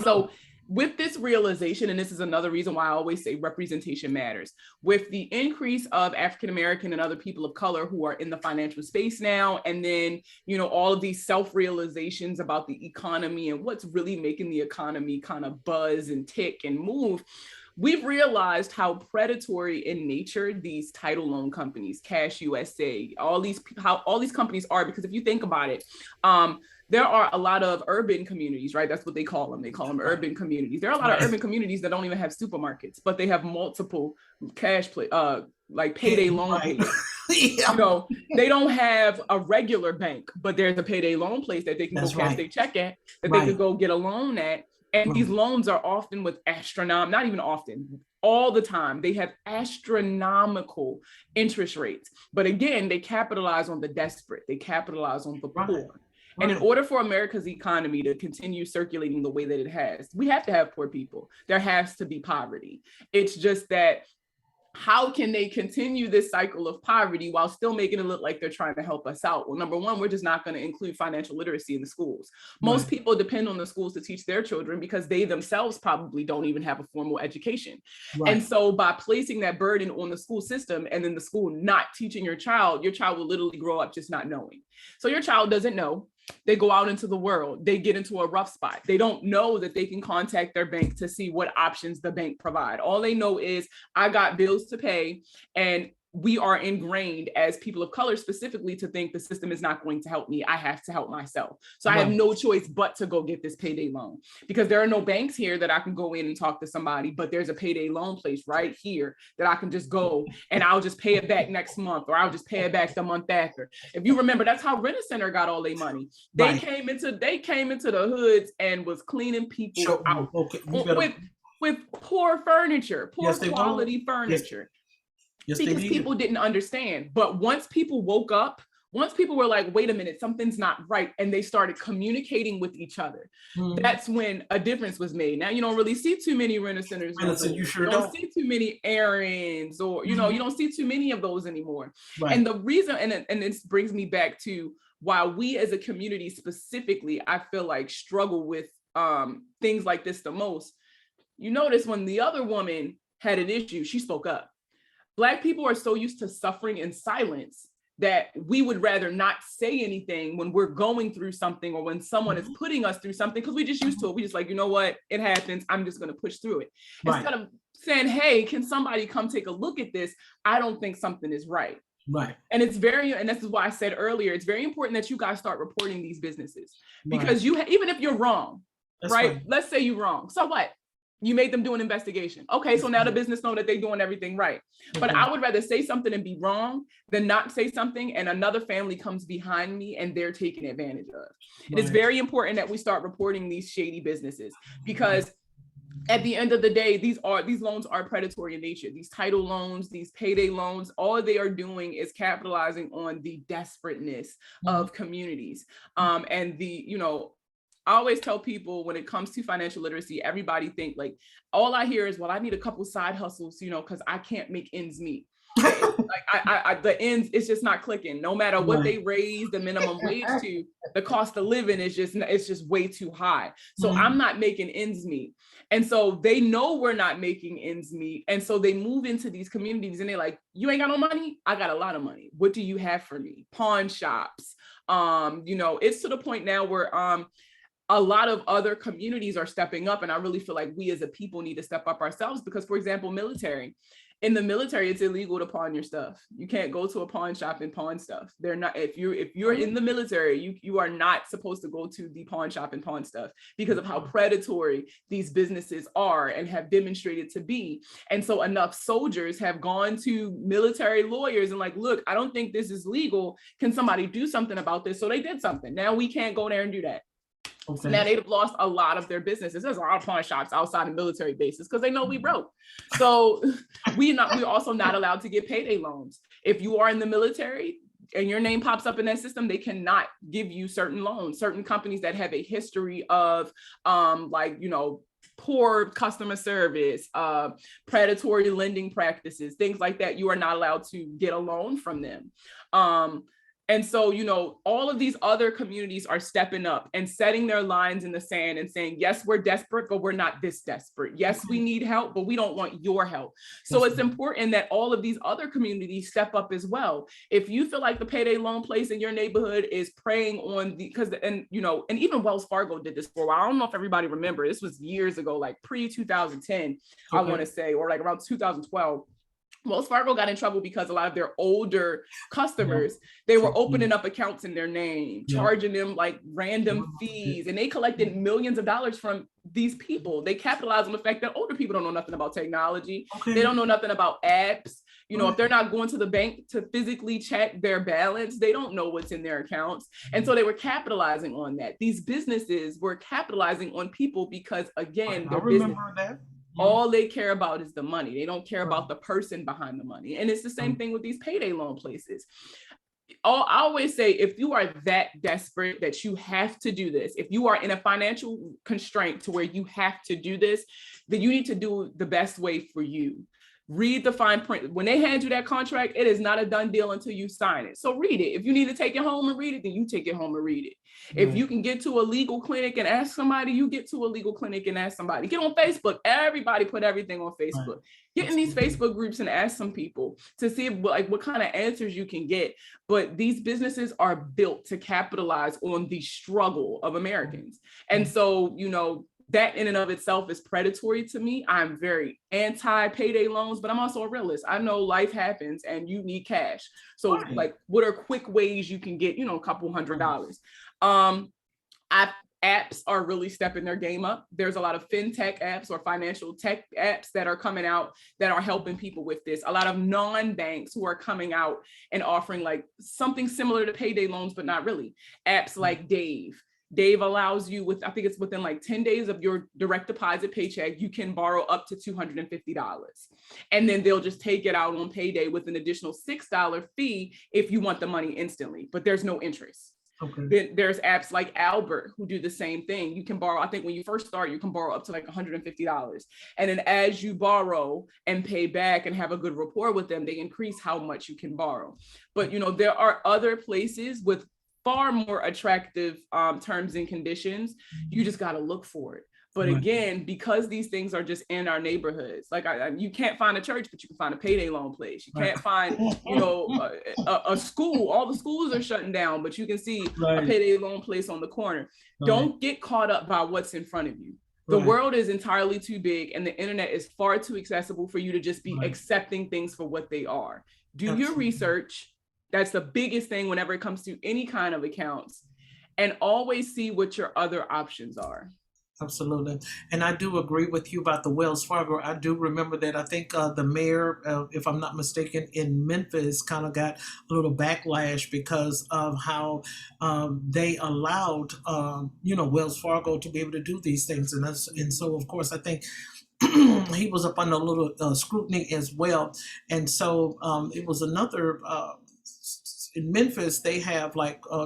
So with this realization, and this is another reason why I always say representation matters, with the increase of African-American and other people of color who are in the financial space now, and then, all of these self-realizations about the economy and what's really making the economy kind of buzz and tick and move, we've realized how predatory in nature these title loan companies, Cash USA, how all these companies are, because if you think about it, there are a lot of urban communities, right? That's what they call them. They call them urban communities. There are a lot of urban communities that don't even have supermarkets, but they have multiple like payday loan places. They don't have a regular bank, but there's a payday loan place that they can go cash their check at, that they could go get a loan at. And these loans are often with not even often, all the time, they have astronomical interest rates. But again, they capitalize on the desperate. They capitalize on the poor. And in order for America's economy to continue circulating the way that it has, we have to have poor people. There has to be poverty. It's just that, how can they continue this cycle of poverty while still making it look like they're trying to help us out? Well, number one, we're just not going to include financial literacy in the schools. Most people depend on the schools to teach their children because they themselves probably don't even have a formal education. And so by placing that burden on the school system and then the school not teaching your child will literally grow up just not knowing. So your child doesn't know. They go out into the world, they get into a rough spot. They don't know that they can contact their bank to see what options the bank provide. All they know is, I got bills to pay, and we are ingrained as people of color specifically to think the system is not going to help me. I have to help myself. So I have no choice but to go get this payday loan, because there are no banks here that I can go in and talk to somebody, but there's a payday loan place right here that I can just go and I'll just pay it back next month, or I'll just pay it back the month after. If you remember, that's how Rent-A-Center got all their money. They came into the hoods and was cleaning people out with poor furniture, poor quality furniture. Because people didn't understand. But once people woke up, once people were like, wait a minute, something's not right, and they started communicating with each other, that's when a difference was made. Now, you don't really see too many Rent-A-Centers. You don't see too many errands, or, you don't see too many of those anymore. And the reason, and this brings me back to why we as a community specifically, I feel like, struggle with things like this the most. You notice when the other woman had an issue, she spoke up. Black people are so used to suffering in silence that we would rather not say anything when we're going through something, or when someone is putting us through something, because we just used to it. We just like, you know what, it happens, I'm just going to push through it. Instead of saying, hey, can somebody come take a look at this? I don't think something is right. And this is why I said earlier, it's very important that you guys start reporting these businesses, because even if you're wrong, let's say you're wrong. So what? You made them do an investigation. Okay, so now the business know that they're doing everything right. But I would rather say something and be wrong than not say something and another family comes behind me and they're taken advantage of. It is very important that we start reporting these shady businesses, because at the end of the day, these loans are predatory in nature. These title loans, these payday loans, all they are doing is capitalizing on the desperateness of communities. I always tell people, when it comes to financial literacy, everybody think like, all I hear is, well, I need a couple side hustles, because I can't make ends meet. The ends, it's just not clicking. No matter what they raise the minimum wage to, the cost of living is just way too high. So I'm not making ends meet. And so they know we're not making ends meet. And so they move into these communities and they're like, you ain't got no money? I got a lot of money. What do you have for me? Pawn shops. It's to the point now where a lot of other communities are stepping up. And I really feel like we as a people need to step up ourselves, because, for example, in the military, it's illegal to pawn your stuff. You can't go to a pawn shop and pawn stuff. They're not, if you're in the military, you are not supposed to go to the pawn shop and pawn stuff, because of how predatory these businesses are and have demonstrated to be. And so enough soldiers have gone to military lawyers and like, look, I don't think this is legal. Can somebody do something about this? So they did something. Now we can't go there and do that. So now they've lost a lot of their businesses. There's a lot of pawn shops outside the military bases because they know we broke. So we're also not allowed to get payday loans. If you are in the military and your name pops up in that system, they cannot give you certain loans. Certain companies that have a history of poor customer service, predatory lending practices, things like that, you are not allowed to get a loan from them. And so, all of these other communities are stepping up and setting their lines in the sand and saying, yes, we're desperate, but we're not this desperate. Yes, we need help, but we don't want your help. So it's important that all of these other communities step up as well. If you feel like the payday loan place in your neighborhood is preying on and even Wells Fargo did this for a while. I don't know if everybody remember, this was years ago, like pre-2010, I want to say, or like around 2012. Wells Fargo got in trouble because a lot of their older customers, they were opening up accounts in their name, charging them like random fees, and they collected millions of dollars from these people. They capitalized on the fact that older people don't know nothing about technology. They don't know nothing about apps. If they're not going to the bank to physically check their balance, they don't know what's in their accounts. And so they were capitalizing on that. These businesses were capitalizing on people because, again, their business. All they care about is the money. They don't care about the person behind the money. And it's the same thing with these payday loan places. I always say, if you are that desperate that you have to do this, if you are in a financial constraint to where you have to do this, then you need to do the best way for you. Read the fine print. When they hand you that contract, it is not a done deal until you sign it. So read it. If you need to take it home and read it, then you take it home and read it. If you can get to a legal clinic and ask somebody, you get to a legal clinic and ask somebody. Get on Facebook. Everybody put everything on Facebook. Get in these Facebook groups and ask some people to see what kind of answers you can get. But these businesses are built to capitalize on the struggle of Americans. And so, that in and of itself is predatory to me. I'm very anti payday loans, but I'm also a realist. I know life happens and you need cash. So what are quick ways you can get, a couple $100? Apps are really stepping their game up. There's a lot of fintech apps or financial tech apps that are coming out that are helping people with this. A lot of non-banks who are coming out and offering like something similar to payday loans, but not really. Apps like Dave allows you I think it's within like 10 days of your direct deposit paycheck, you can borrow up to $250. And then they'll just take it out on payday with an additional $6 fee if you want the money instantly, but there's no interest. Then there's apps like Albert who do the same thing. You can borrow, I think when you first start, you can borrow up to like $150. And then as you borrow and pay back and have a good rapport with them, they increase how much you can borrow. But, there are other places with far more attractive terms and conditions. You just got to look for it. But again, because these things are just in our neighborhoods, like you can't find a church, but you can find a payday loan place. You can't find, a school. All the schools are shutting down, but you can see a payday loan place on the corner. Don't get caught up by what's in front of you. The world is entirely too big and the internet is far too accessible for you to just be accepting things for what they are. Do your research. That's the biggest thing whenever it comes to any kind of accounts, and always see what your other options are. Absolutely. And I do agree with you about the Wells Fargo. I do remember that. I think the mayor, if I'm not mistaken, in Memphis kind of got a little backlash because of how they allowed, Wells Fargo to be able to do these things. And so, of course, I think he was up under a little scrutiny as well. And so it was another in Memphis, they have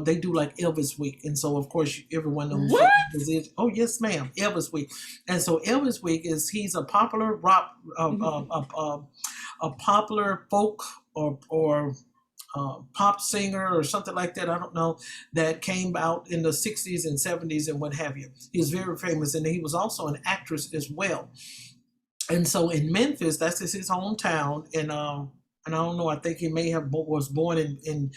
they do like Elvis Week, and so of course everyone knows what Elvis is. Oh yes, ma'am, Elvis Week, and so Elvis Week he's a popular rock, a popular folk or pop singer or something like that. I don't know, that came out in the 60s and 70s and what have you. He's very famous, and he was also an actress as well. And so in Memphis, that's just his hometown, and I don't know, I think he may have was born in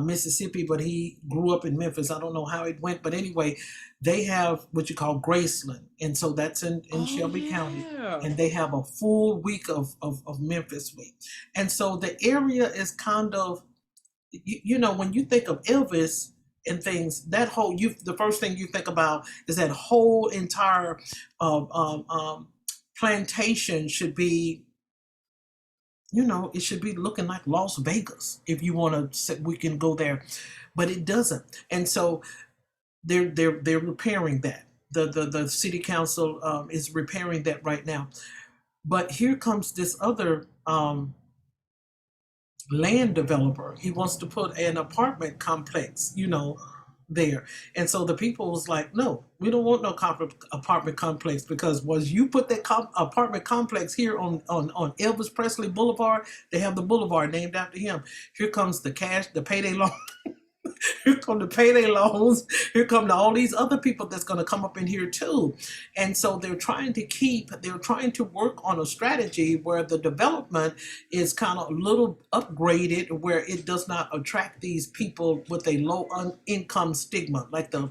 Mississippi, but he grew up in Memphis. I don't know how it went, but anyway, they have what you call Graceland. And so that's in Shelby County. And they have a full week of Memphis Week. And so the area is kind of, when you think of Elvis and things, that whole, the first thing you think about is that whole entire plantation should be, it should be looking like Las Vegas if you want to say we can go there, but it doesn't. And so they're repairing that. The city council is repairing that right now. But here comes this other land developer. He wants to put an apartment complex, there. And so the people was like, no, we don't want no apartment complex, because once you put that apartment complex here on Elvis Presley Boulevard, they have the boulevard named after him. Here comes the payday loan. Here come the payday loans. Here come all these other people that's going to come up in here too. And so they're trying to work on a strategy where the development is kind of a little upgraded, where it does not attract these people with a low income stigma, like the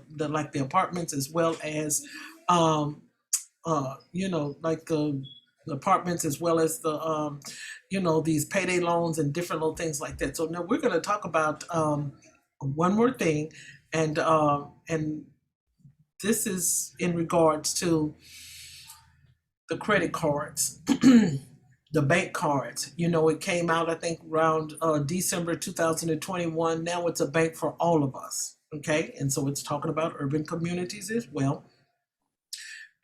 apartments, as well as, like the apartments, as well as the, these payday loans and different little things like that. So now we're going to talk about one more thing, and this is in regards to the credit cards, the bank cards. It came out, I think, around December 2021. Now it's a bank for all of us. Okay, and so it's talking about urban communities as well.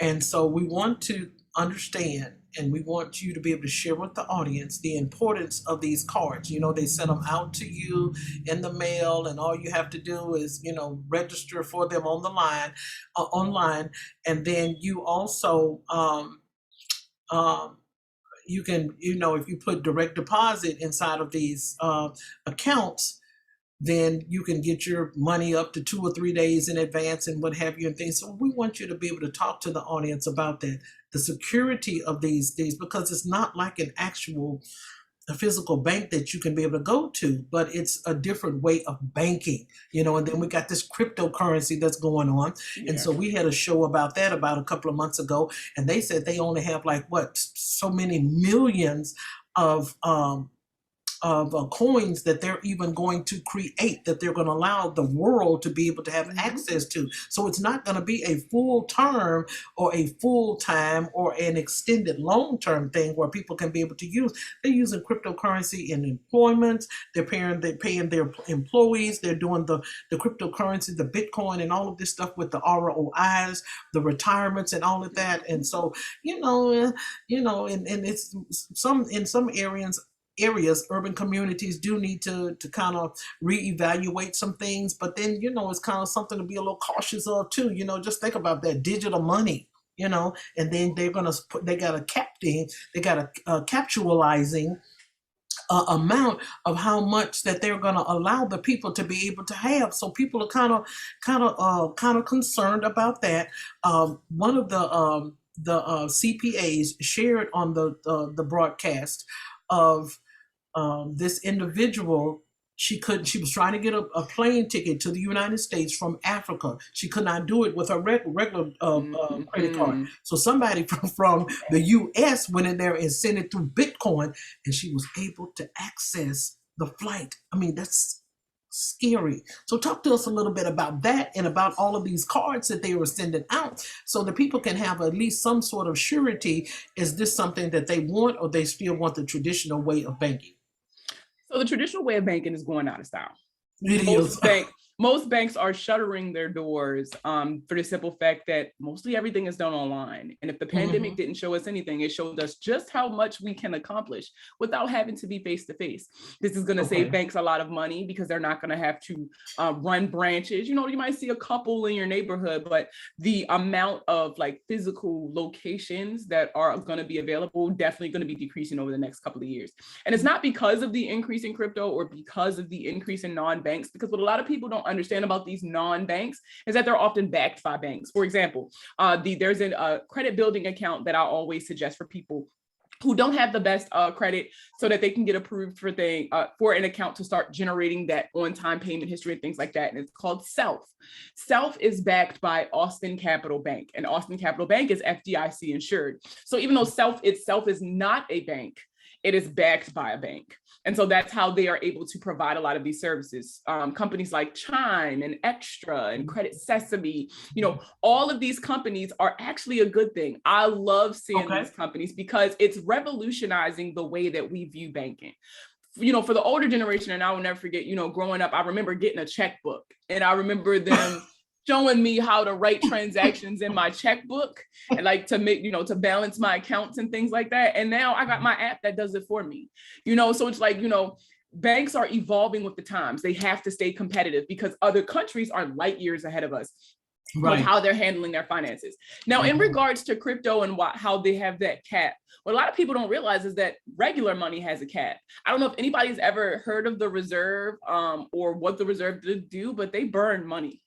And so we want to understand, and we want you to be able to share with the audience the importance of these cards. They send them out to you in the mail, and all you have to do is, register for them on the online. And then you also, you can, if you put direct deposit inside of these accounts, then you can get your money up to 2 or 3 days in advance and what have you and things. So we want you to be able to talk to the audience about that, the security of these things, because it's not like a physical bank that you can be able to go to, but it's a different way of banking, and then we got this cryptocurrency that's going on. Yeah. And so we had a show about that about a couple of months ago, and they said they only have so many millions of coins that they're even going to create, that they're going to allow the world to be able to have access to. So it's not going to be a full term or a full time or an extended long term thing where people can be able to use. They're using cryptocurrency in employment. They're paying their employees. They're doing the cryptocurrency, the Bitcoin, and all of this stuff with the ROIs, the retirements, and all of that. And so and it's in some areas, urban communities do need to kind of reevaluate some things, but then it's kind of something to be a little cautious of too. Just think about that digital money, and then they got a capitalizing amount of how much that they're going to allow the people to be able to have. So people are kind of concerned about that. One of the CPAs shared on the broadcast of this individual. She was trying to get a plane ticket to the United States from Africa. She could not do it with her regular credit card. So somebody from the US went in there and sent it through Bitcoin, and she was able to access the flight. I mean, that's scary. So talk to us a little bit about that, and about all of these cards that they were sending out, so that people can have at least some sort of surety. Is this something that they want, or they still want the traditional way of banking? So the traditional way of banking is going out of style. It is. Most banks are shuttering their doors for the simple fact that mostly everything is done online. And if the pandemic didn't show us anything, it showed us just how much we can accomplish without having to be face to face. This is going to save banks a lot of money, because they're not going to have to run branches. You might see a couple in your neighborhood, but the amount of physical locations that are going to be available definitely going to be decreasing over the next couple of years. And it's not because of the increase in crypto or because of the increase in non-banks, because what a lot of people don't understand about these non-banks is that they're often backed by banks. For example, there's a credit building account that I always suggest for people who don't have the best credit, so that they can get approved for an account to start generating that on-time payment history and things like that. And it's called Self. Self is backed by Austin Capital Bank, and Austin Capital Bank is FDIC insured. So even though Self itself is not a bank, it is backed by a bank. And so that's how they are able to provide a lot of these services. Companies like Chime and Extra and Credit Sesame, all of these companies are actually a good thing. I love seeing these companies, because it's revolutionizing the way that we view banking. For the older generation, and I will never forget, growing up, I remember getting a checkbook, and I remember them showing me how to write transactions in my checkbook and like to make, to balance my accounts and things like that. And now I got my app that does it for me, so it's like, banks are evolving with the times. They have to stay competitive because other countries are light years ahead of us. Right. With how they're handling their finances. Now, in regards to crypto and how they have that cap, what a lot of people don't realize is that regular money has a cap. I don't know if anybody's ever heard of the reserve or what the reserve do, but they burn money.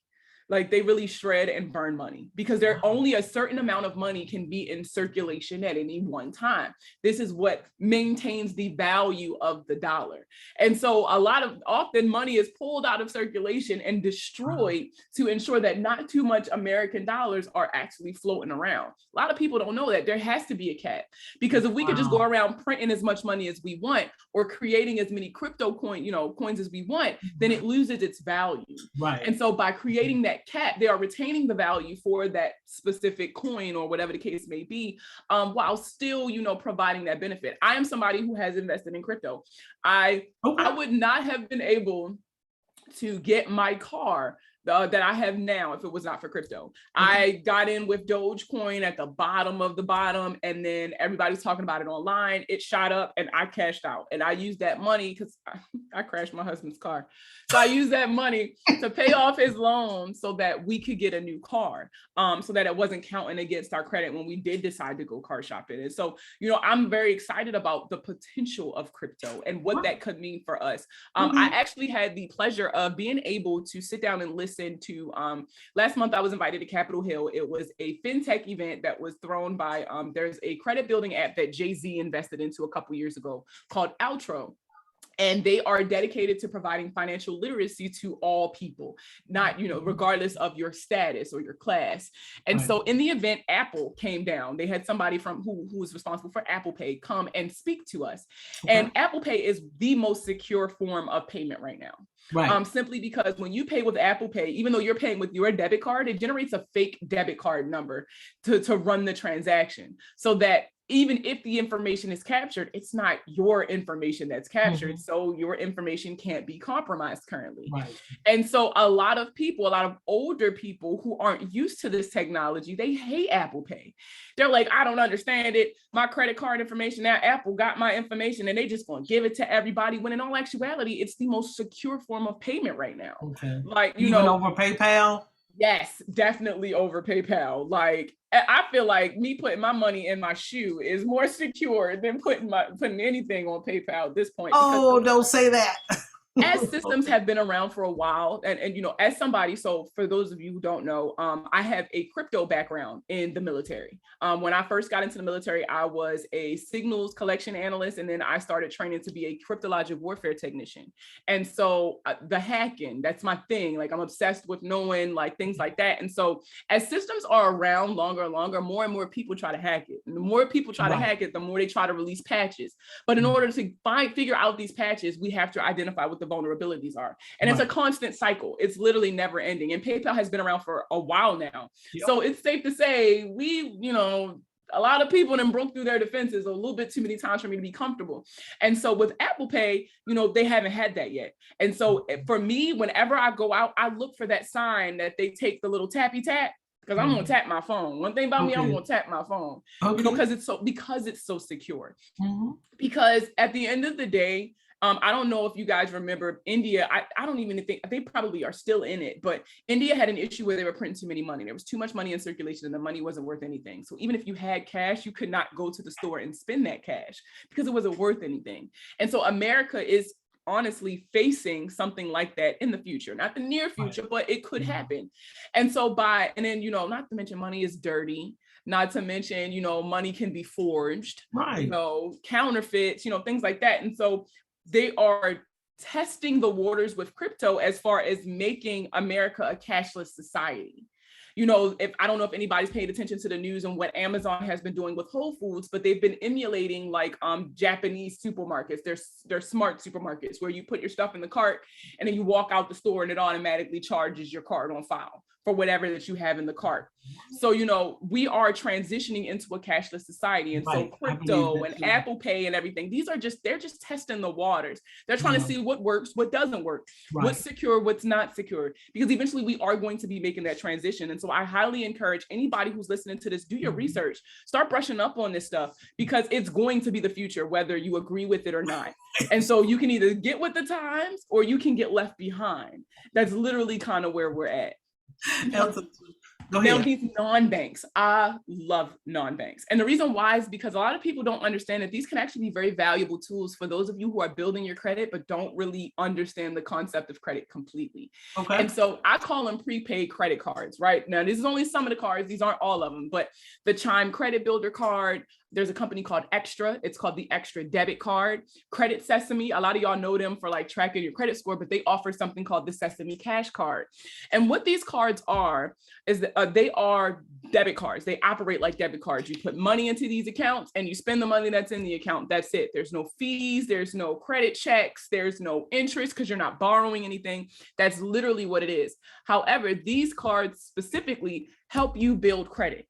Like they really shred and burn money because there only a certain amount of money can be in circulation at any one time. This is what maintains the value of the dollar. And so often money is pulled out of circulation and destroyed to ensure that not too much American dollars are actually floating around. A lot of people don't know that there has to be a cap because if we could just go around printing as much money as we want or creating as many crypto coins as we want, then it loses its value. Right. And so by creating that cap, they are retaining the value for that specific coin or whatever the case may be, while still, providing that benefit. I am somebody who has invested in crypto. I would not have been able to get my car that I have now if it was not for crypto. I got in with Dogecoin at the bottom of the bottom, and then everybody's talking about it online. It shot up and I cashed out, and I used that money because I crashed my husband's car. So I used that money to pay off his loan so that we could get a new car, so that it wasn't counting against our credit when we did decide to go car shopping. And so, I'm very excited about the potential of crypto and what that could mean for us. I actually had the pleasure of being able to sit down and listen to last month I was invited to Capitol Hill. It was a fintech event that was thrown by there's a credit building app that Jay-Z invested into a couple years ago called Outro. And they are dedicated to providing financial literacy to all people, not, regardless of your status or your class. And so in the event, Apple came down. They had somebody from who was responsible for Apple Pay come and speak to us. And Apple Pay is the most secure form of payment right now. Right. Simply because when you pay with Apple Pay, even though you're paying with your debit card, it generates a fake debit card number to run the transaction so that even if the information is captured, it's not your information that's captured. So your information can't be compromised currently. Right. And so a lot of older people who aren't used to this technology, they hate Apple Pay. They're like, I don't understand it. My credit card information, now Apple got my information and they just gonna give it to everybody. When in all actuality, it's the most secure form of payment right now. Okay. Like, even over PayPal? Yes, definitely over PayPal. Like, I feel like me putting my money in my shoe is more secure than putting anything on PayPal at this point. Oh, don't say that. As systems have been around for a while, and as somebody, so for those of you who don't know, I have a crypto background in the military. When I first got into the military, I was a signals collection analyst, and then I started training to be a cryptologic warfare technician. And so the hacking, that's my thing. Like, I'm obsessed with knowing like things like that. And so as systems are around longer and longer, more and more people try to hack it. And the more people try to hack it, the more they try to release patches. But in order to figure out these patches, we have to identify what the vulnerabilities are. And it's a constant cycle. It's literally never ending. And PayPal has been around for a while now. Yep. So it's safe to say a lot of people then broke through their defenses a little bit too many times for me to be comfortable. And so with Apple Pay, they haven't had that yet. And so for me, whenever I go out, I look for that sign that they take the little tappy tap. Because I'm gonna tap my phone. One thing about me, I'm gonna tap my phone. Because it's so secure. Because at the end of the day, I don't know if you guys remember India. I don't even think they probably are still in it, but India had an issue where they were printing too many money. There was too much money in circulation and the money wasn't worth anything. So even if you had cash, you could not go to the store and spend that cash because it wasn't worth anything. And so America is honestly facing something like that in the future, not the near future, but it could happen. And so not to mention money is dirty. Not to mention, money can be forged, counterfeits, things like that. And so they are testing the waters with crypto as far as making America a cashless society. If I don't know if anybody's paid attention to the news and what Amazon has been doing with Whole Foods, but they've been emulating like Japanese supermarkets. They're smart supermarkets where you put your stuff in the cart and then you walk out the store and it automatically charges your card on file for whatever that you have in the cart. So, you know, we are transitioning into a cashless society. And so crypto and Apple Pay and everything, they're just testing the waters. They're trying to see what works, what doesn't work, what's secure, what's not secure, because eventually we are going to be making that transition. And so I highly encourage anybody who's listening to this, do your research, start brushing up on this stuff, because it's going to be the future, whether you agree with it or not. And so you can either get with the times or you can get left behind. That's literally kind of where we're at. Now, these non-banks, I love non-banks. And the reason why is because a lot of people don't understand that these can actually be very valuable tools for those of you who are building your credit, but don't really understand the concept of credit completely. Okay. And so I call them prepaid credit cards, right? Now, this is only some of the cards. These aren't all of them, but the Chime Credit Builder card, there's a company called Extra. It's called the Extra Debit Card. Credit Sesame, a lot of y'all know them for like tracking your credit score, but they offer something called the Sesame Cash Card. And what these cards are is that they are debit cards. They operate like debit cards. You put money into these accounts and you spend the money that's in the account. That's it. There's no fees. There's no credit checks. There's no interest because you're not borrowing anything. That's literally what it is. However, these cards specifically help you build credit.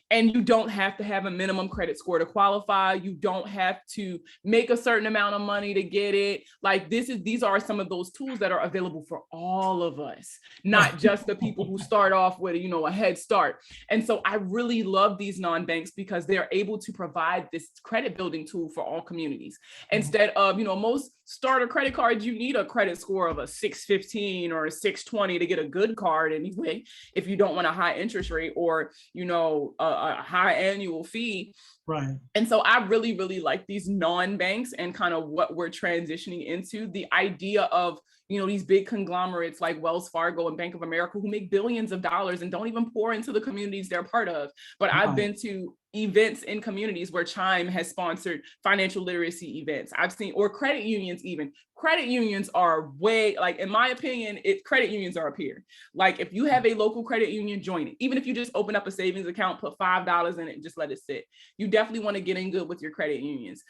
And you don't have to have a minimum credit score to qualify. You don't have to make a certain amount of money to get it. Like these are some of those tools that are available for all of us, not just the people who start off with, you know, a head start. And so I really love these non-banks because they're able to provide this credit building tool for all communities. Instead of, you know, most starter credit cards, you need a credit score of a 615 or a 620 to get a good card anyway, if you don't want a high interest rate or, you know, a high annual fee. Right. And so I really, really like these non-banks and kind of what we're transitioning into. The idea of, you know, these big conglomerates like Wells Fargo and Bank of America who make billions of dollars and don't even pour into the communities they're part of. But I've been to events in communities where Chime has sponsored financial literacy events. I've seen, or credit unions even. Credit unions are way, like, in my opinion, credit unions are up here. Like, if you have a local credit union, join it. Even if you just open up a savings account, put $5 in it and just let it sit. You definitely want to get in good with your credit unions,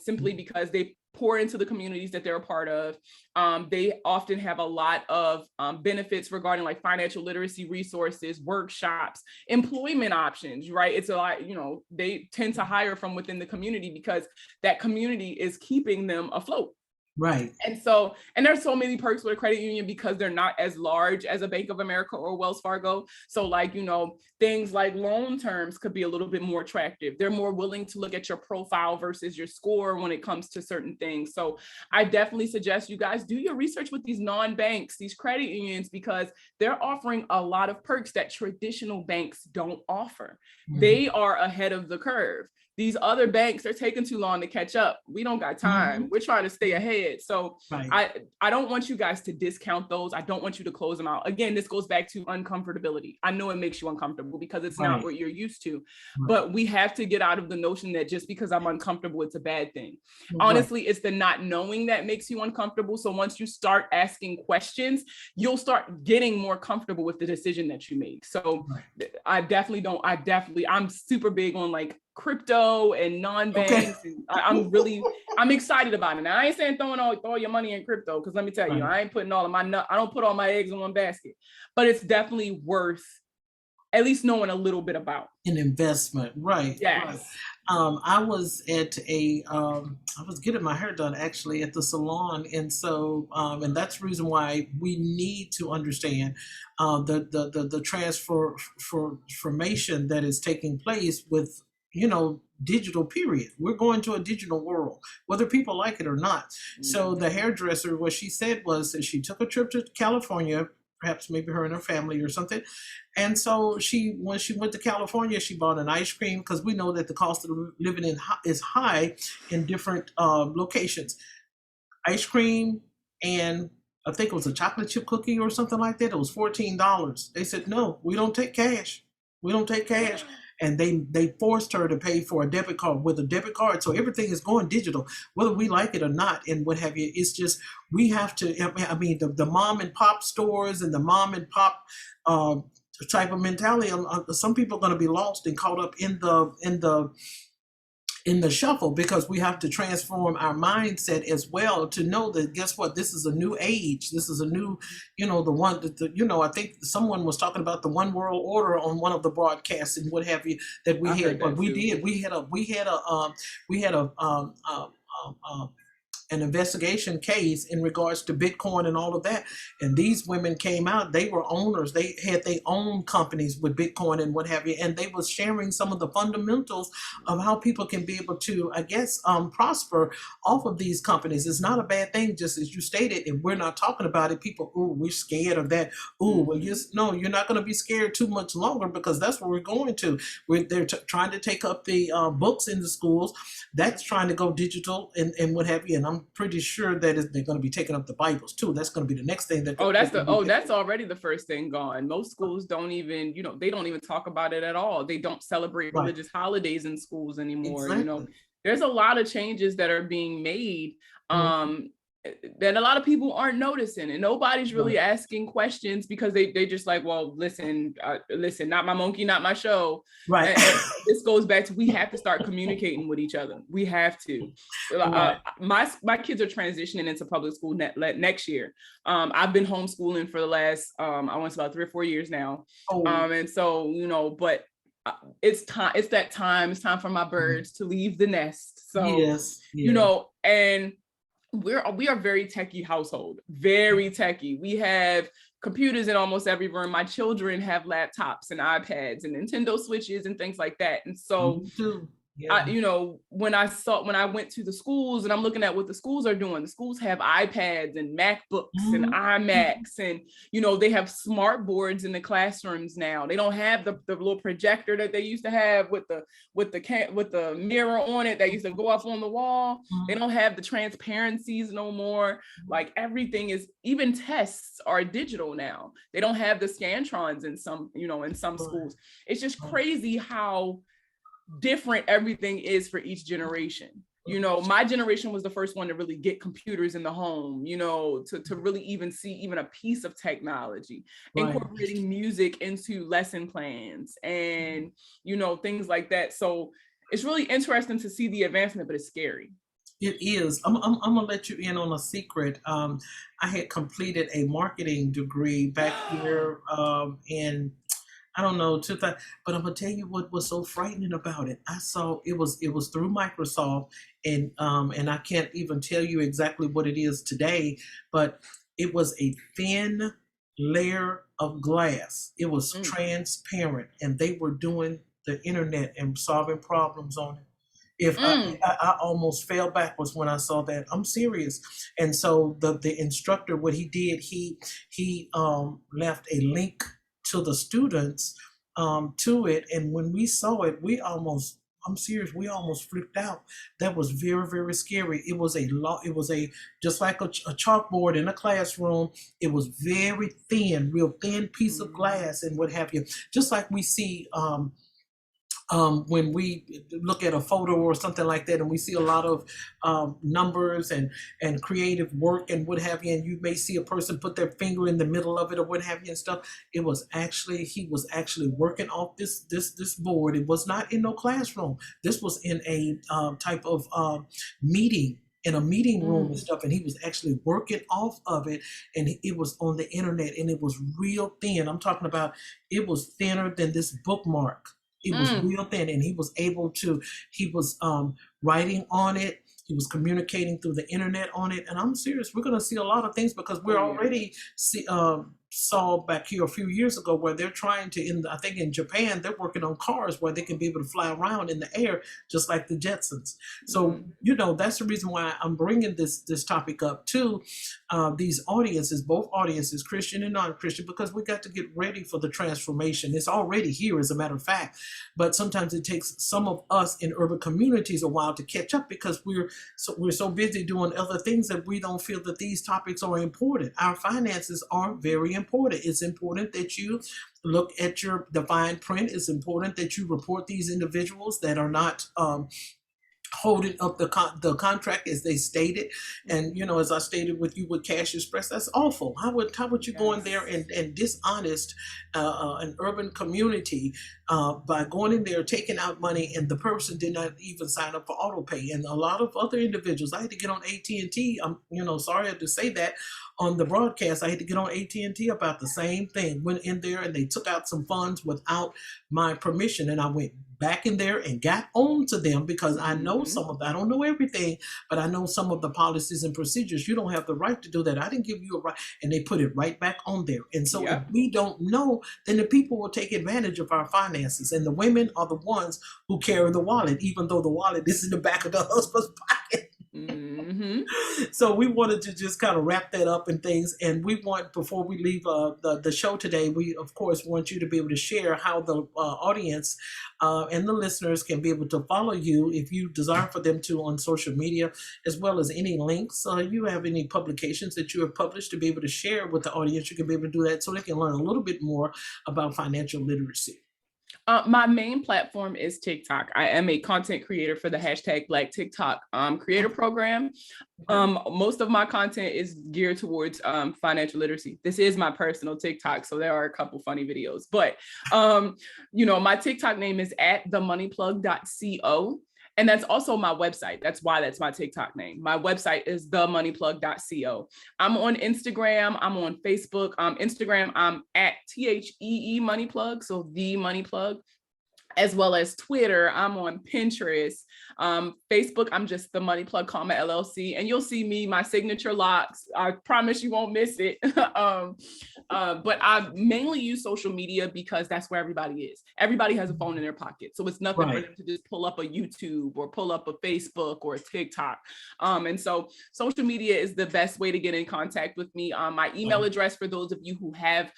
simply because they pour into the communities that they're a part of. They often have a lot of benefits regarding like financial literacy resources, workshops, employment options, right? It's a lot, you know, they tend to hire from within the community because that community is keeping them afloat. Right. And so, and there's so many perks with a credit union because they're not as large as a Bank of America or Wells Fargo. So like, you know, things like loan terms could be a little bit more attractive. They're more willing to look at your profile versus your score when it comes to certain things. So I definitely suggest you guys do your research with these non-banks, these credit unions, because they're offering a lot of perks that traditional banks don't offer. Mm-hmm. They are ahead of the curve. These other banks are taking too long to catch up. We don't got time. Mm-hmm. We're trying to stay ahead. So right. I don't want you guys to discount those. I don't want you to close them out. Again, this goes back to uncomfortability. I know it makes you uncomfortable because it's not what you're used to, but we have to get out of the notion that just because I'm uncomfortable, it's a bad thing. Honestly, it's the not knowing that makes you uncomfortable. So once you start asking questions, you'll start getting more comfortable with the decision that you make. So I'm super big on like crypto and non-banks. Okay. And I'm excited about it. Now, I ain't saying throw your money in crypto, because let me tell you, I ain't putting I don't put all my eggs in one basket, but it's definitely worth at least knowing a little bit about an investment. Right. Yes. Right. I was at I was getting my hair done actually at the salon. And so, and that's the reason why we need to understand the transformation that is taking place with, you know, digital period. We're going to a digital world, whether people like it or not. Mm-hmm. So the hairdresser, what she said was that she took a trip to California, perhaps maybe her and her family or something. And so when she went to California, she bought an ice cream, because we know that the cost of living is high in different locations. Ice cream, and I think it was a chocolate chip cookie or something like that. It was $14. They said, no, we don't take cash. We don't take cash. And they forced her to pay for a debit card with a debit card. So everything is going digital, whether we like it or not, and what have you. It's just, we have to, I mean, the mom and pop stores and the mom and pop type of mentality, some people are going to be lost and caught up in the in the shuffle, because we have to transform our mindset as well to know that, guess what, this is a new age, this is a new, the one that I think someone was talking about the one world order on one of the broadcasts and what have you that we I had. heard But that we too. did, we had a an investigation case in regards to Bitcoin and all of that. And these women came out, they were owners, they had their own companies with Bitcoin and what have you. And they was sharing some of the fundamentals of how people can be able to, I guess, prosper off of these companies. It's not a bad thing, just as you stated, if we're not talking about it, people, ooh, we're scared of that. Ooh, well, no, you're not going to be scared too much longer, because that's what we're going to. They're trying to take up the books in the schools. That's trying to go digital and what have you. And I'm pretty sure that they're going to be taking up the Bibles too. That's going to be the next thing that that's already the first thing gone. Most schools don't even, they don't even talk about it at all. They don't celebrate right. religious holidays in schools anymore. Exactly. There's a lot of changes that are being made that a lot of people aren't noticing, and nobody's really asking questions, because they just like, well, listen, not my monkey, not my show. Right. And this goes back to, we have to start communicating with each other. We have to. Right. My kids are transitioning into public school next year. I've been homeschooling for the last I want to say about 3 or 4 years now. And so, but it's time. It's that time. It's time for my birds to leave the nest. So yes. And we are very techie household, very techie. We have computers in almost every room. My children have laptops and iPads and Nintendo Switches and things like that. And so yeah. When I went to the schools and I'm looking at what the schools are doing, the schools have iPads and MacBooks and iMacs, and they have smart boards in the classrooms now. They don't have the little projector that they used to have with the mirror on it that used to go up on the wall. They don't have the transparencies no more. Like, everything is, even tests are digital now. They don't have the Scantrons in some schools. It's just crazy how different everything is for each generation. My generation was the first one to really get computers in the home, to really even see even a piece of technology, incorporating music into lesson plans and, things like that. So it's really interesting to see the advancement, but it's scary. It is. I'm gonna let you in on a secret. I had completed a marketing degree back here in, I don't know, but I'm gonna tell you what was so frightening about it. I saw it was through Microsoft, and I can't even tell you exactly what it is today, but it was a thin layer of glass. It was transparent, and they were doing the internet and solving problems on it. If I almost fell backwards when I saw that. I'm serious. And so the instructor, what he did, he left a link to the students to it, and when we saw it, I'm serious, we almost flipped out. That was very, very scary. It was a just like a chalkboard in a classroom. It was very thin, real thin piece of glass and what have you. Just like we see when we look at a photo or something like that, and we see a lot of numbers and creative work and what have you, and you may see a person put their finger in the middle of it or what have you and stuff. He was actually working off this board. It was not in no classroom. This was in a type of meeting, in a meeting room and stuff, and he was actually working off of it, and it was on the internet, and it was real thin. I'm talking about, it was thinner than this bookmark. It was real thin, and he was writing on it. He was communicating through the internet on it. And I'm serious, we're going to see a lot of things, because we're already saw back here a few years ago where they're trying to, I think in Japan, they're working on cars where they can be able to fly around in the air, just like the Jetsons. So, that's the reason why I'm bringing this topic up to these audiences, both audiences, Christian and non-Christian, because we got to get ready for the transformation. It's already here, as a matter of fact. But sometimes it takes some of us in urban communities a while to catch up, because we're so busy doing other things that we don't feel that these topics are important. Our finances are very important. It's important that you look at the fine print. It's important that you report these individuals that are not holding up the contract as they stated. And as I stated with you with Cash Express, that's awful. How would you go in there and dishonest an urban community by going in there taking out money, and the person did not even sign up for auto pay. And a lot of other individuals, I had to get on AT&T. I'm sorry I had to say that on the broadcast. I had to get on AT&T about the same thing. Went in there and they took out some funds without my permission, and I went back in there and got on to them because I know some of that. I don't know everything, but I know some of the policies and procedures. You don't have the right to do that. I didn't give you a right. And they put it right back on there. And so if we don't know, then the people will take advantage of our finances. And the women are the ones who carry the wallet, even though the wallet is in the back of the husband's pocket. So we wanted to just kind of wrap that up and things. And we want, before we leave the show today, we of course want you to be able to share how the audience and the listeners can be able to follow you if you desire for them to on social media, as well as any links. You have any publications that you have published to be able to share with the audience, you can be able to do that so they can learn a little bit more about financial literacy. My main platform is TikTok. I am a content creator for the hashtag Black TikTok creator program. Most of my content is geared towards financial literacy. This is my personal TikTok, so there are a couple funny videos. But my TikTok name is @themoneyplug.co. And that's also my website. That's why that's my TikTok name. My website is themoneyplug.co. I'm on Instagram. I'm on Facebook. Instagram, I'm @THEE Moneyplug, so The Money Plug, as well as Twitter. I'm on Pinterest. Facebook, I'm just The Money Plug, LLC. And you'll see me, my signature locks. I promise you won't miss it. But I mainly use social media because that's where everybody is. Everybody has a phone in their pocket. So it's nothing for them to just pull up a YouTube or pull up a Facebook or a TikTok. And so social media is the best way to get in contact with me. My email address, for those of you who have,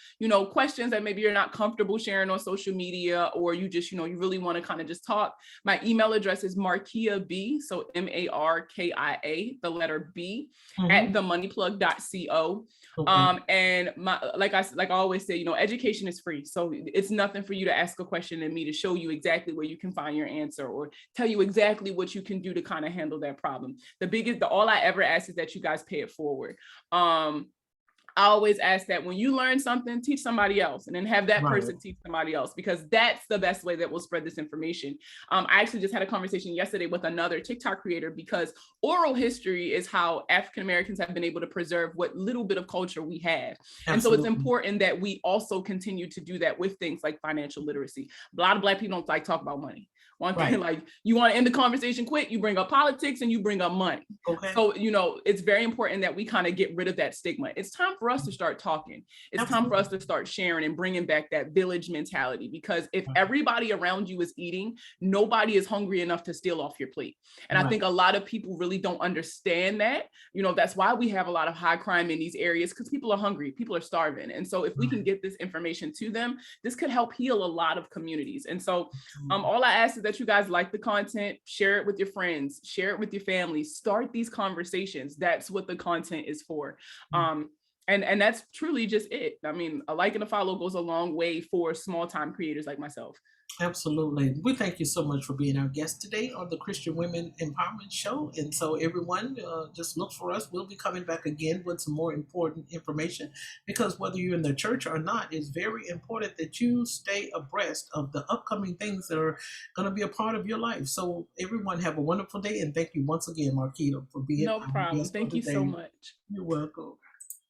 questions that maybe you're not comfortable sharing on social media, or you just, you really want to kind of just talk. My email address is Markia B, so MARKIA, the letter B, @themoneyplug.co. And like I always say, education is free. So it's nothing for you to ask a question and me to show you exactly where you can find your answer or tell you exactly what you can do to kind of handle that problem. All I ever ask is that you guys pay it forward. I always ask that when you learn something, teach somebody else, and then have that person teach somebody else, because that's the best way that we'll spread this information. I actually just had a conversation yesterday with another TikTok creator, because oral history is how African Americans have been able to preserve what little bit of culture we have. Absolutely. And so it's important that we also continue to do that with things like financial literacy. A lot of Black people don't like talk about money. One thing, like, you want to end the conversation quick, you bring up politics and you bring up money. So, it's very important that we kind of get rid of that stigma. It's time for us to start talking. It's time for us to start sharing and bringing back that village mentality, because if everybody around you is eating, nobody is hungry enough to steal off your plate. And I think a lot of people really don't understand that. That's why we have a lot of high crime in these areas, because people are hungry, people are starving. And so if we can get this information to them, this could help heal a lot of communities. And so all I ask is that you guys like the content, share it with your friends, share it with your family, start these conversations. That's what the content is for. And that's truly just it. I mean, a like and a follow goes a long way for small time creators like myself. Absolutely. We thank you so much for being our guest today on the Christian Women Empowerment Show. And so everyone, just look for us. We'll be coming back again with some more important information, because whether you're in the church or not, it's very important that you stay abreast of the upcoming things that are going to be a part of your life. So everyone, have a wonderful day. And thank you once again, Marquita, for being No problem. Thank you so much. You're welcome.